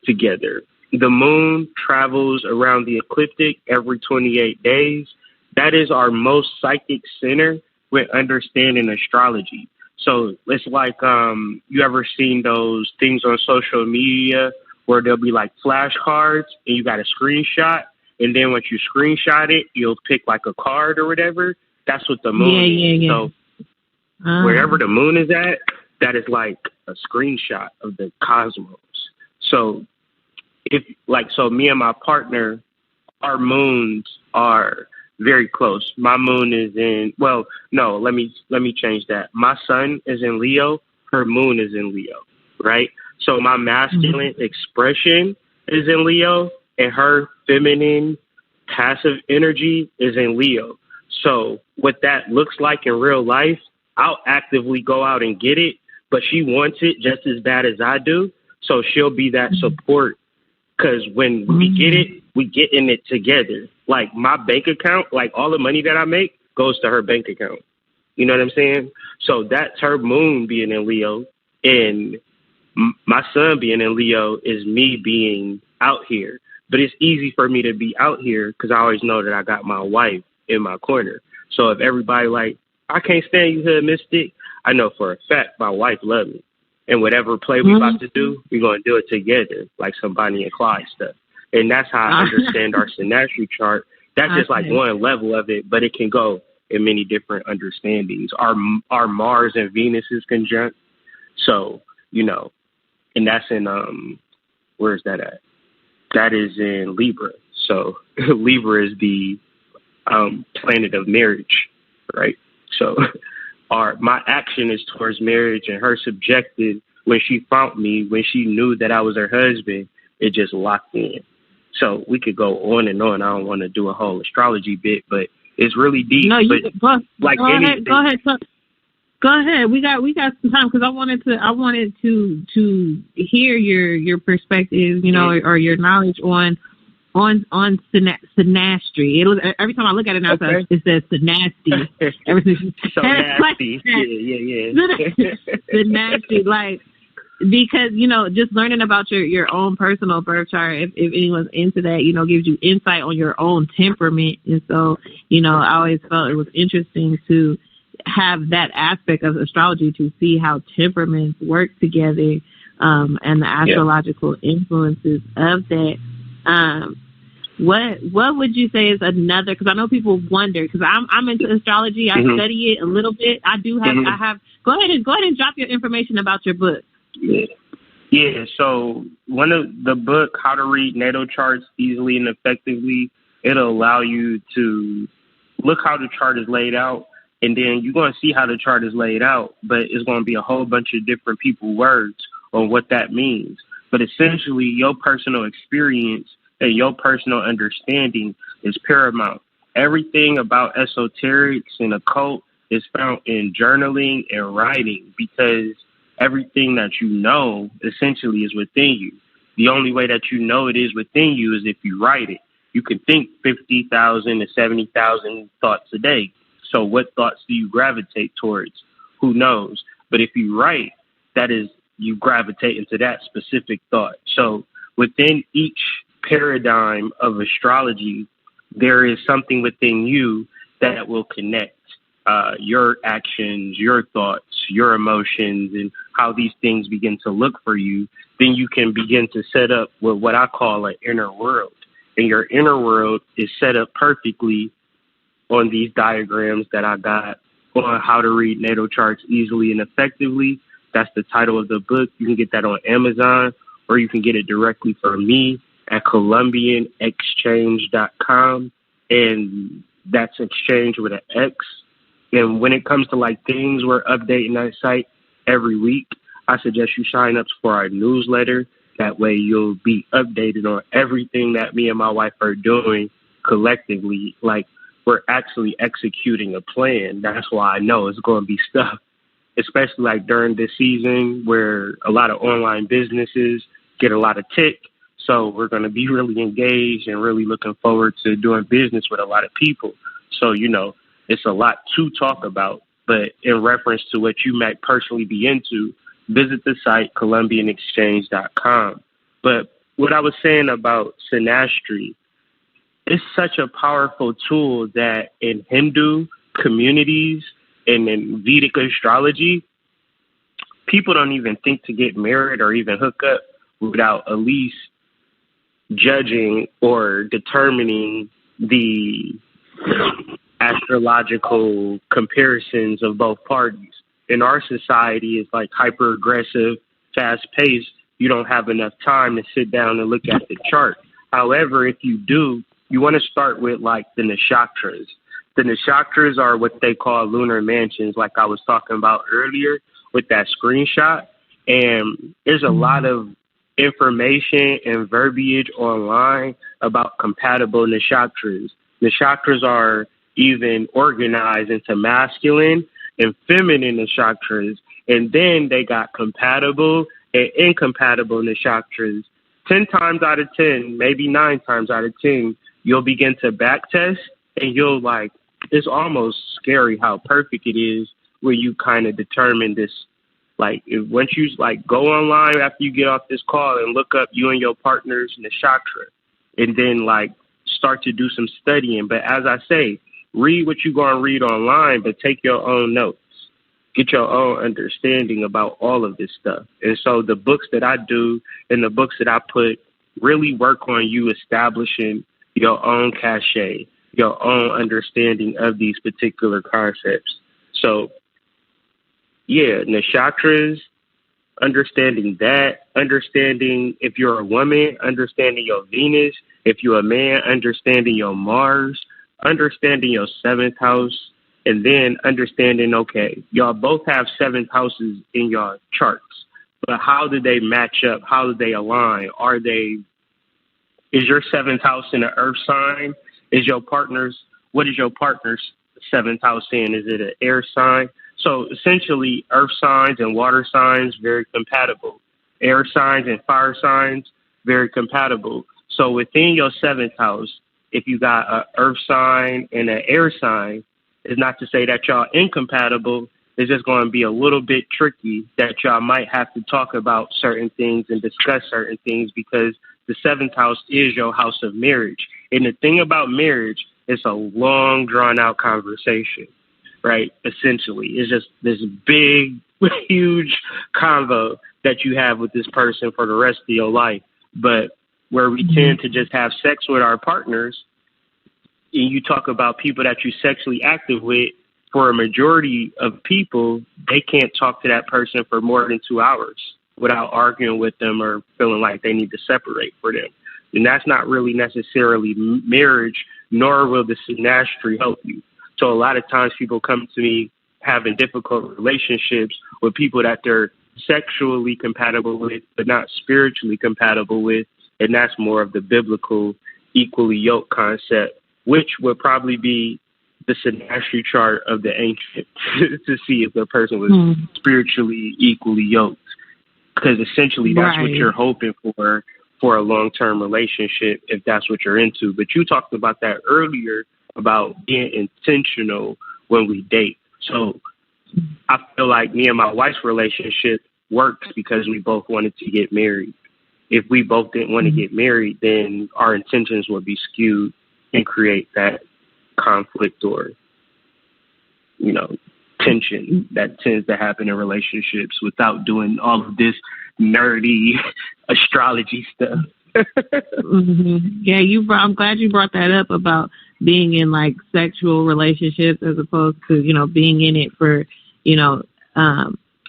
together. The moon travels around the ecliptic every 28 days. That is our most psychic center with understanding astrology. So it's like you ever seen those things on social media where there'll be like flashcards and you got a screenshot, and then once you screenshot it, you'll pick like a card or whatever. That's what the moon is. Yeah. So wherever the moon is at, that is like a screenshot of the cosmos. So so me and my partner, our moons are very close. My moon is let me change that. My sun is in Leo, her moon is in Leo, right? So my masculine expression is in Leo and her feminine passive energy is in Leo. So what that looks like in real life, I'll actively go out and get it, but she wants it just as bad as I do. So she'll be that support. Because when we get it, we get in it together. Like my bank account, like all the money that I make goes to her bank account. You know what I'm saying? So that's her moon being in Leo. And my sun being in Leo is me being out here. But it's easy for me to be out here because I always know that I got my wife in my corner. So if everybody like, I can't stand you, hood mystic, I know for a fact my wife loves me. And whatever play we about to do, we're going to do it together, like some Bonnie and Clyde stuff. And that's how I understand our synastry chart. That's just like one level of it, but it can go in many different understandings. Our Mars and Venus is conjunct. So, and that's in, where's that at? That is in Libra. So Libra is the planet of marriage, right? So my action is towards marriage, and her subjective, when she found me, when she knew that I was her husband, it just locked in. So we could go on and on. I don't want to do a whole astrology bit, but it's really deep. No, go ahead. We got some time because I wanted to hear your perspective, or your knowledge on synastry. It was, every time I look at it now, it says synastry. So nasty. Yeah. Synastry, like, because, just learning about your own personal birth chart, if anyone's into that, gives you insight on your own temperament. And so, I always felt it was interesting to have that aspect of astrology to see how temperaments work together, and the astrological influences of that. What would you say is another? Because I know people wonder. Because I'm into astrology. I study it a little bit. I do have. I have. Go ahead and drop your information about your book. Yeah. So one of the book, How to Read Natal Charts Easily and Effectively, it'll allow you to look how the chart is laid out, and then you're going to see how the chart is laid out. But it's going to be a whole bunch of different people's words on what that means. But essentially, your personal experience and your personal understanding is paramount. Everything about esoterics and occult is found in journaling and writing, because everything that you know essentially is within you. The only way that you know it is within you is if you write it. You can think 50,000 to 70,000 thoughts a day. So what thoughts do you gravitate towards? Who knows? But if you write, that is, you gravitate into that specific thought. So within each paradigm of astrology, there is something within you that will connect your actions, your thoughts, your emotions, and how these things begin to look for you. Then you can begin to set up what I call an inner world. And your inner world is set up perfectly on these diagrams that I got on How to Read Natal Charts Easily and Effectively. That's the title of the book. You can get that on Amazon, or you can get it directly from me at ColumbianExchange.com. And that's exchange with an X. And when it comes to like things, we're updating that site every week. I suggest you sign up for our newsletter. That way you'll be updated on everything that me and my wife are doing collectively. Like, we're actually executing a plan. That's why I know it's going to be stuff, especially like during this season where a lot of online businesses get a lot of tick. So we're going to be really engaged and really looking forward to doing business with a lot of people. So, you know, it's a lot to talk about. But in reference to what you might personally be into, visit the site ColumbianExchange.com. But what I was saying about synastry, it's such a powerful tool that in Hindu communities and in Vedic astrology, people don't even think to get married or even hook up without at least judging or determining the astrological comparisons of both parties. In our society, it's like hyper aggressive, fast paced. You don't have enough time to sit down and look at the chart. However, if you do, you want to start with like the nakshatras. The nakshatras are what they call lunar mansions, like I was talking about earlier with that screenshot. And there's a lot of information and verbiage online about compatible nakshatras. Nakshatras are even organized into masculine and feminine nakshatras. And then they got compatible and incompatible nakshatras. 10 times out of 10, maybe 9 times out of 10, you'll begin to backtest and you'll like, it's almost scary how perfect it is where you kind of determine this. Like, once you like go online after you get off this call and look up you and your partner's nakshatra and then like start to do some studying. But as I say, read what you're going to read online, but take your own notes. Get your own understanding about all of this stuff. And so the books that I do and the books that I put really work on you establishing your own cachet, your own understanding of these particular concepts. So, yeah, nakshatras, understanding that, understanding if you're a woman, understanding your Venus, if you're a man, understanding your Mars, understanding your 7th house, and then understanding, okay, y'all both have 7th houses in your charts, but how do they match up? How do they align? Is your 7th house in an earth sign? What is your partner's 7th house in? Is it an air sign? So essentially, earth signs and water signs, very compatible. Air signs and fire signs, very compatible. So within your 7th house, if you got an earth sign and an air sign, it's not to say that y'all incompatible. It's just going to be a little bit tricky that y'all might have to talk about certain things and discuss certain things because the 7th house is your house of marriage. And the thing about marriage, it's a long, drawn-out conversation, right? Essentially, it's just this big, huge convo that you have with this person for the rest of your life. But where we tend to just have sex with our partners, and you talk about people that you're sexually active with, for a majority of people, they can't talk to that person for more than 2 hours without arguing with them or feeling like they need to separate for them. And that's not really necessarily marriage, nor will the synastry help you. So a lot of times people come to me having difficult relationships with people that they're sexually compatible with, but not spiritually compatible with. And that's more of the biblical equally yoked concept, which would probably be the synastry chart of the ancient to see if the person was spiritually equally yoked. Because essentially that's what you're hoping for a long-term relationship, if that's what you're into. But you talked about that earlier, about being intentional when we date. So I feel like me and my wife's relationship works because we both wanted to get married. If we both didn't want to get married, then our intentions would be skewed and create that conflict or, tension that tends to happen in relationships without doing all of this nerdy astrology stuff. Yeah, I'm glad you brought that up about being in like sexual relationships as opposed to, being in it for,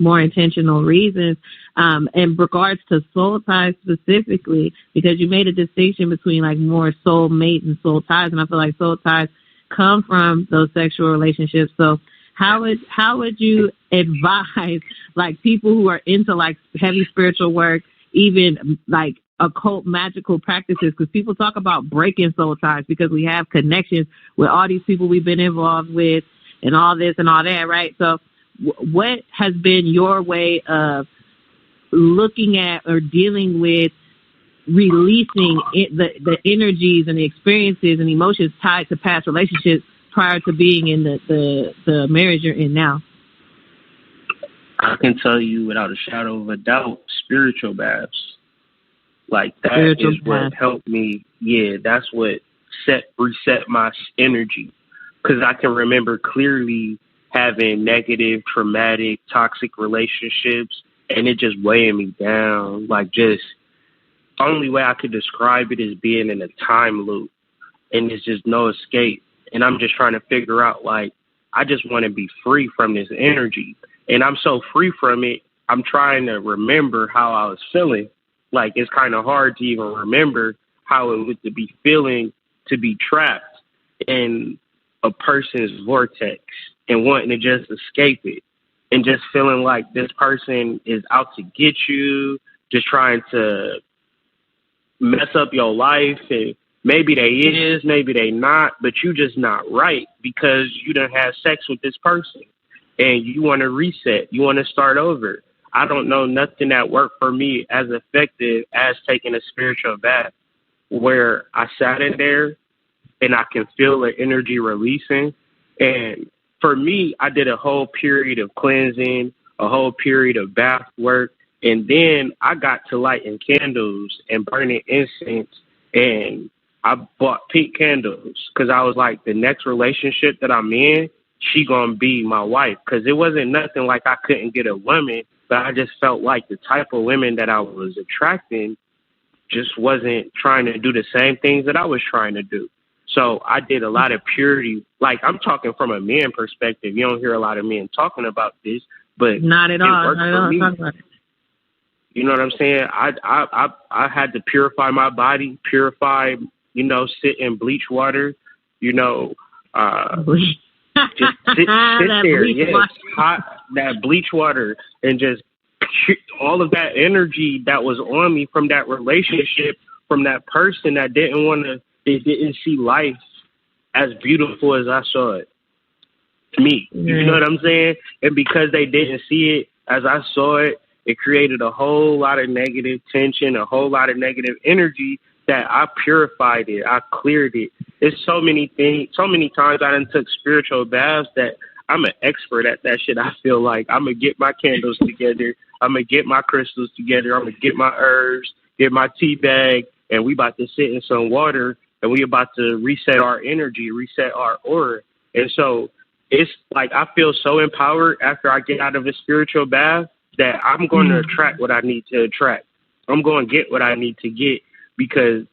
more intentional reasons. In regards to soul ties specifically, because you made a distinction between like more soul mate and soul ties. And I feel like soul ties come from those sexual relationships. So how would you advise like people who are into like heavy spiritual work, even like occult magical practices? Because people talk about breaking soul ties because we have connections with all these people we've been involved with and all this and all that, right? So what has been your way of looking at or dealing with releasing the energies and the experiences and emotions tied to past relationships prior to being in the marriage you're in now? I can tell you without a shadow of a doubt, spiritual baths. Like that Spiritual is what baths. helped me. Yeah, that's what reset my energy. Because I can remember clearly having negative, traumatic, toxic relationships, and it just weighing me down. Like, just only way I could describe it is being in a time loop, and there's just no escape. And I'm just trying to figure out, like, I just want to be free from this energy. And I'm so free from it, I'm trying to remember how I was feeling. Like, it's kind of hard to even remember how it would be feeling to be trapped in a person's vortex and wanting to just escape it, and just feeling like this person is out to get you, just trying to mess up your life. And maybe they is, maybe they not, but you just not right because you done had sex with this person and you want to reset. You want to start over. I don't know nothing that worked for me as effective as taking a spiritual bath where I sat in there and I can feel the energy releasing. And for me, I did a whole period of cleansing, a whole period of bath work. And then I got to lighting candles and burning incense. And I bought pink candles because I was like, the next relationship that I'm in, she going to be my wife. Because it wasn't nothing like I couldn't get a woman, but I just felt like the type of women that I was attracting just wasn't trying to do the same things that I was trying to do. So I did a lot of purity. Like, I'm talking from a man perspective. You don't hear a lot of men talking about this, but Not at all. Not at all. Talk about it. You know what I'm saying? I had to purify my body, sit in bleach water, just sit there, that bleach water, and just all of that energy that was on me from that relationship, from that person that didn't see life as beautiful as I saw it. Me, you know what I'm saying? And because they didn't see it as I saw it, it created a whole lot of negative tension, a whole lot of negative energy that I purified it. I cleared it. There's so many things, so many times I done took spiritual baths that I'm an expert at that shit. I feel like I'm going to get my candles together. I'm going to get my crystals together. I'm going to get my herbs, get my tea bag, and we about to sit in some water, and we about to reset our energy, reset our aura. And so it's like I feel so empowered after I get out of a spiritual bath that I'm going to attract what I need to attract. I'm going to get what I need to get because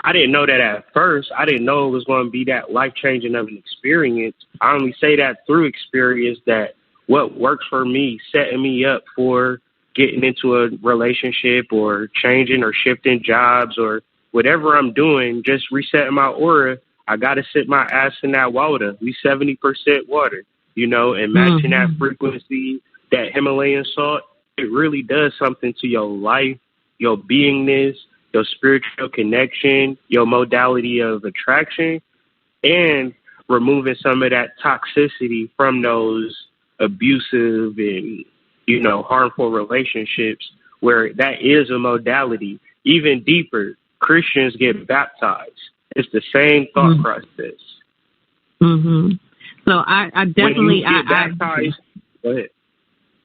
I didn't know that at first. I didn't know it was going to be that life-changing of an experience. I only say that through experience, that what works for me, setting me up for getting into a relationship or changing or shifting jobs or whatever I'm doing, just resetting my aura. I got to sit my ass in that water. We 70% water, and matching that frequency, that Himalayan salt, it really does something to your life, your beingness, your spiritual connection, your modality of attraction, and removing some of that toxicity from those abusive and, harmful relationships where that is a modality. Even deeper, Christians get baptized. It's the same thought process. Mm-hmm. So I definitely... When you get baptized...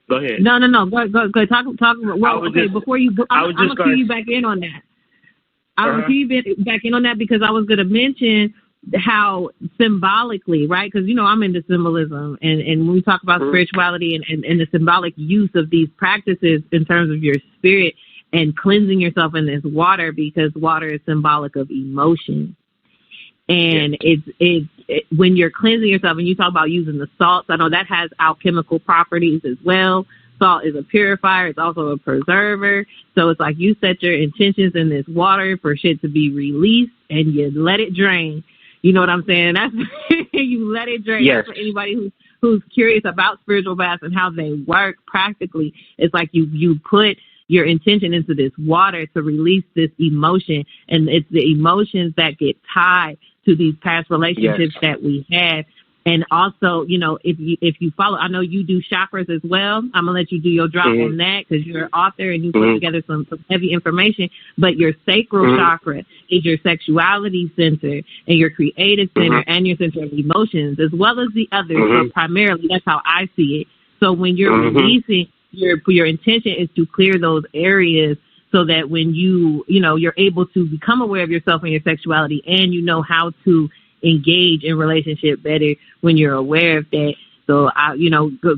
Go ahead. No. Go. Talk. Well, okay. Before you, I'm gonna cue you back in on that. I'm gonna cue you back in on that because I was gonna mention how symbolically, right? Because I'm into symbolism, and when we talk about spirituality and the symbolic use of these practices in terms of your spirit and cleansing yourself in this water, because water is symbolic of emotion. And it's when you're cleansing yourself, and you talk about using the salts, I know that has alchemical properties as well. Salt is a purifier. It's also a preserver. So it's like you set your intentions in this water for shit to be released, and you let it drain. You know what I'm saying? That's you let it drain. Yes. That's for anybody who's curious about spiritual baths and how they work practically, it's like you put your intention into this water to release this emotion, and it's the emotions that get tied to these past relationships that we had. And also, you know, if you follow, I know you do chakras as well. I'm gonna let you do your drop on that because you're an author and you put together some heavy information. But your sacral chakra is your sexuality center and your creative center and your center of emotions, as well as the others. So primarily, that's how I see it. So when you're releasing, your intention is to clear those areas so that when you're able to become aware of yourself and your sexuality, and you know how to engage in relationship better when you're aware of that. So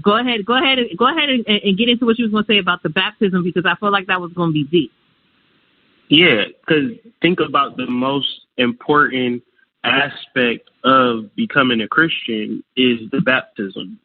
go ahead and get into what you was going to say about the baptism, because I feel like that was going to be deep. Yeah, because think about the most important aspect of becoming a Christian is the baptism.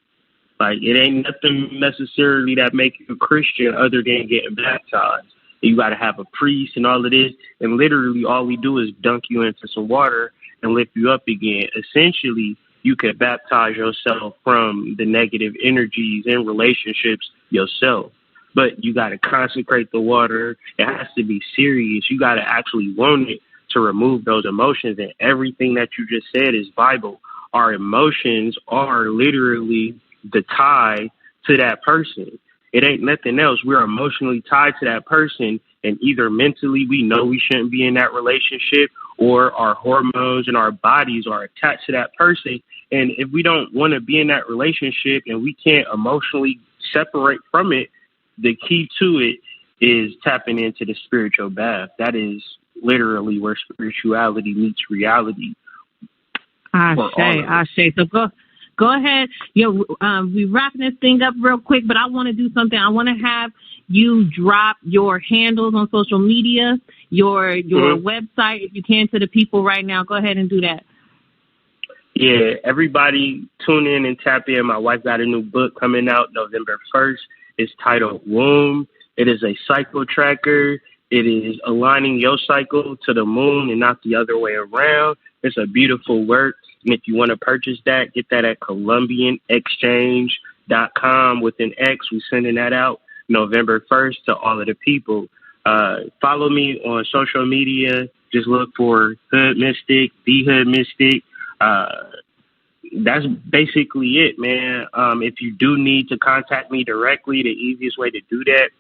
Like, it ain't nothing necessarily that make you a Christian other than getting baptized. You got to have a priest and all of this, and literally all we do is dunk you into some water and lift you up again. Essentially, you could baptize yourself from the negative energies in relationships yourself. But you got to consecrate the water. It has to be serious. You got to actually want it to remove those emotions. And everything that you just said is Bible. Our emotions are literally the tie to that person. It ain't nothing else. We're emotionally tied to that person. And either mentally we know we shouldn't be in that relationship, or our hormones and our bodies are attached to that person. And if we don't want to be in that relationship and we can't emotionally separate from it, the key to it is tapping into the spiritual bath. That is literally where spirituality meets reality. Ashe. So go ahead. We wrapping this thing up real quick, but I want to do something. I want to have you drop your handles on social media, your website, if you can, to the people right now. Go ahead and do that. Yeah, everybody tune in and tap in. My wife got a new book coming out November 1st. It's titled Womb. It is a cycle tracker. It is aligning your cycle to the moon and not the other way around. It's a beautiful work. And if you want to purchase that, get that at ColumbianExchange.com with an X. We're sending that out November 1st to all of the people. Follow me on social media. Just look for Hood Mystic, The Hood Mystic. That's basically it, man. If you do need to contact me directly, the easiest way to do that,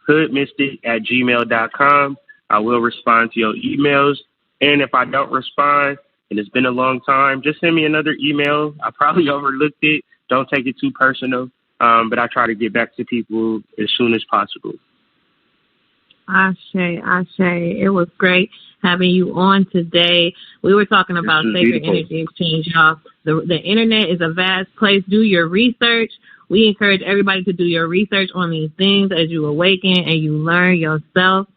hoodmystic@gmail.com. I will respond to your emails. And if I don't respond, and it's been a long time, just send me another email. I probably overlooked it. Don't take it too personal. But I try to get back to people as soon as possible. Ashe. It was great having you on today. We were talking about sacred energy exchange, y'all. The internet is a vast place. Do your research. We encourage everybody to do your research on these things as you awaken and you learn yourself.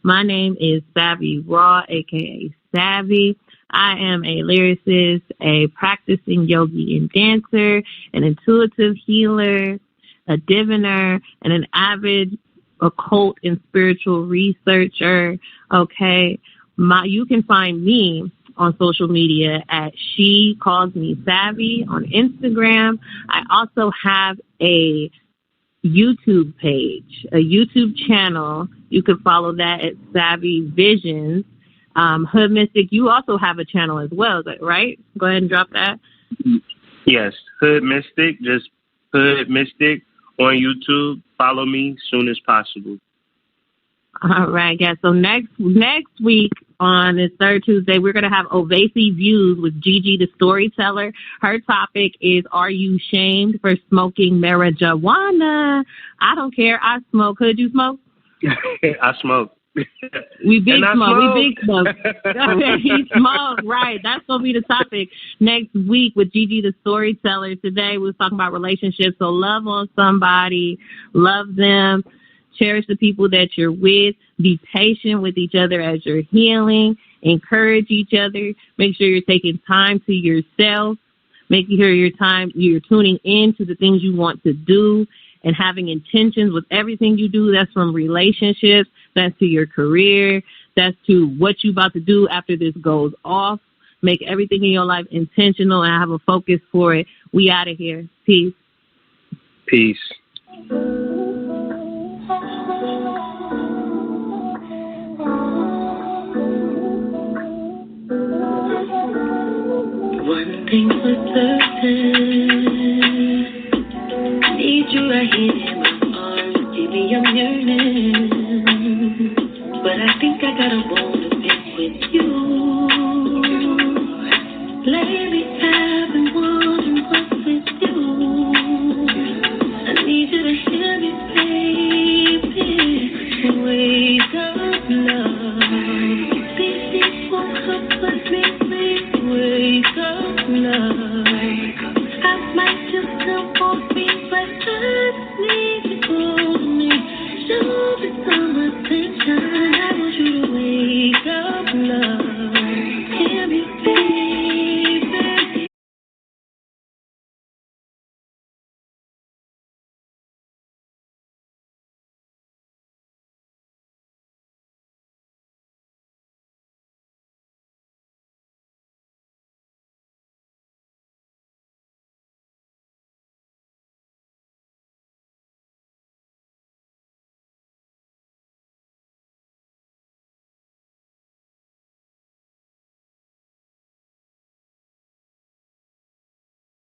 My name is Savvy Raw, a.k.a. Savvy. I am a lyricist, a practicing yogi and dancer, an intuitive healer, a diviner, and an avid occult and spiritual researcher. Okay. You can find me on social media at She Calls Me Savvy on Instagram. I also have a YouTube page, a YouTube channel. You can follow that at Savvy Visions. Hood Mystic, you also have a channel as well, is that right? Go ahead and drop that. Yes, Hood Mystic, just Hood Mystic on YouTube. Follow me as soon as possible. All right, yeah. So next week on this third Tuesday, we're going to have Ovasi Views with Gigi the Storyteller. Her topic is, are you shamed for smoking marijuana? I don't care. I smoke. Could you smoke? I smoke. We big smoke. He smoked, right. That's going to be the topic next week with Gigi the Storyteller. Today we were talking about relationships. So love on somebody, love them, cherish the people that you're with, be patient with each other as you're healing, encourage each other, make sure you're taking time to yourself, making sure you're tuning in to the things you want to do, and having intentions with everything you do. That's from relationships, that's to your career, that's to what you're about to do after this goes off. Make everything in your life intentional and have a focus for it. We out of here. Peace. Peace. One thing for certain, need you right here in my arms, baby, I'm yearning. But I think I got a bone to pick with you. Lately I've been wondering what's with you. I need you to hear me, baby. Wake up, love. Please won't come with me, please. Wake up, love. I might just come for me, but I need you for me. Show me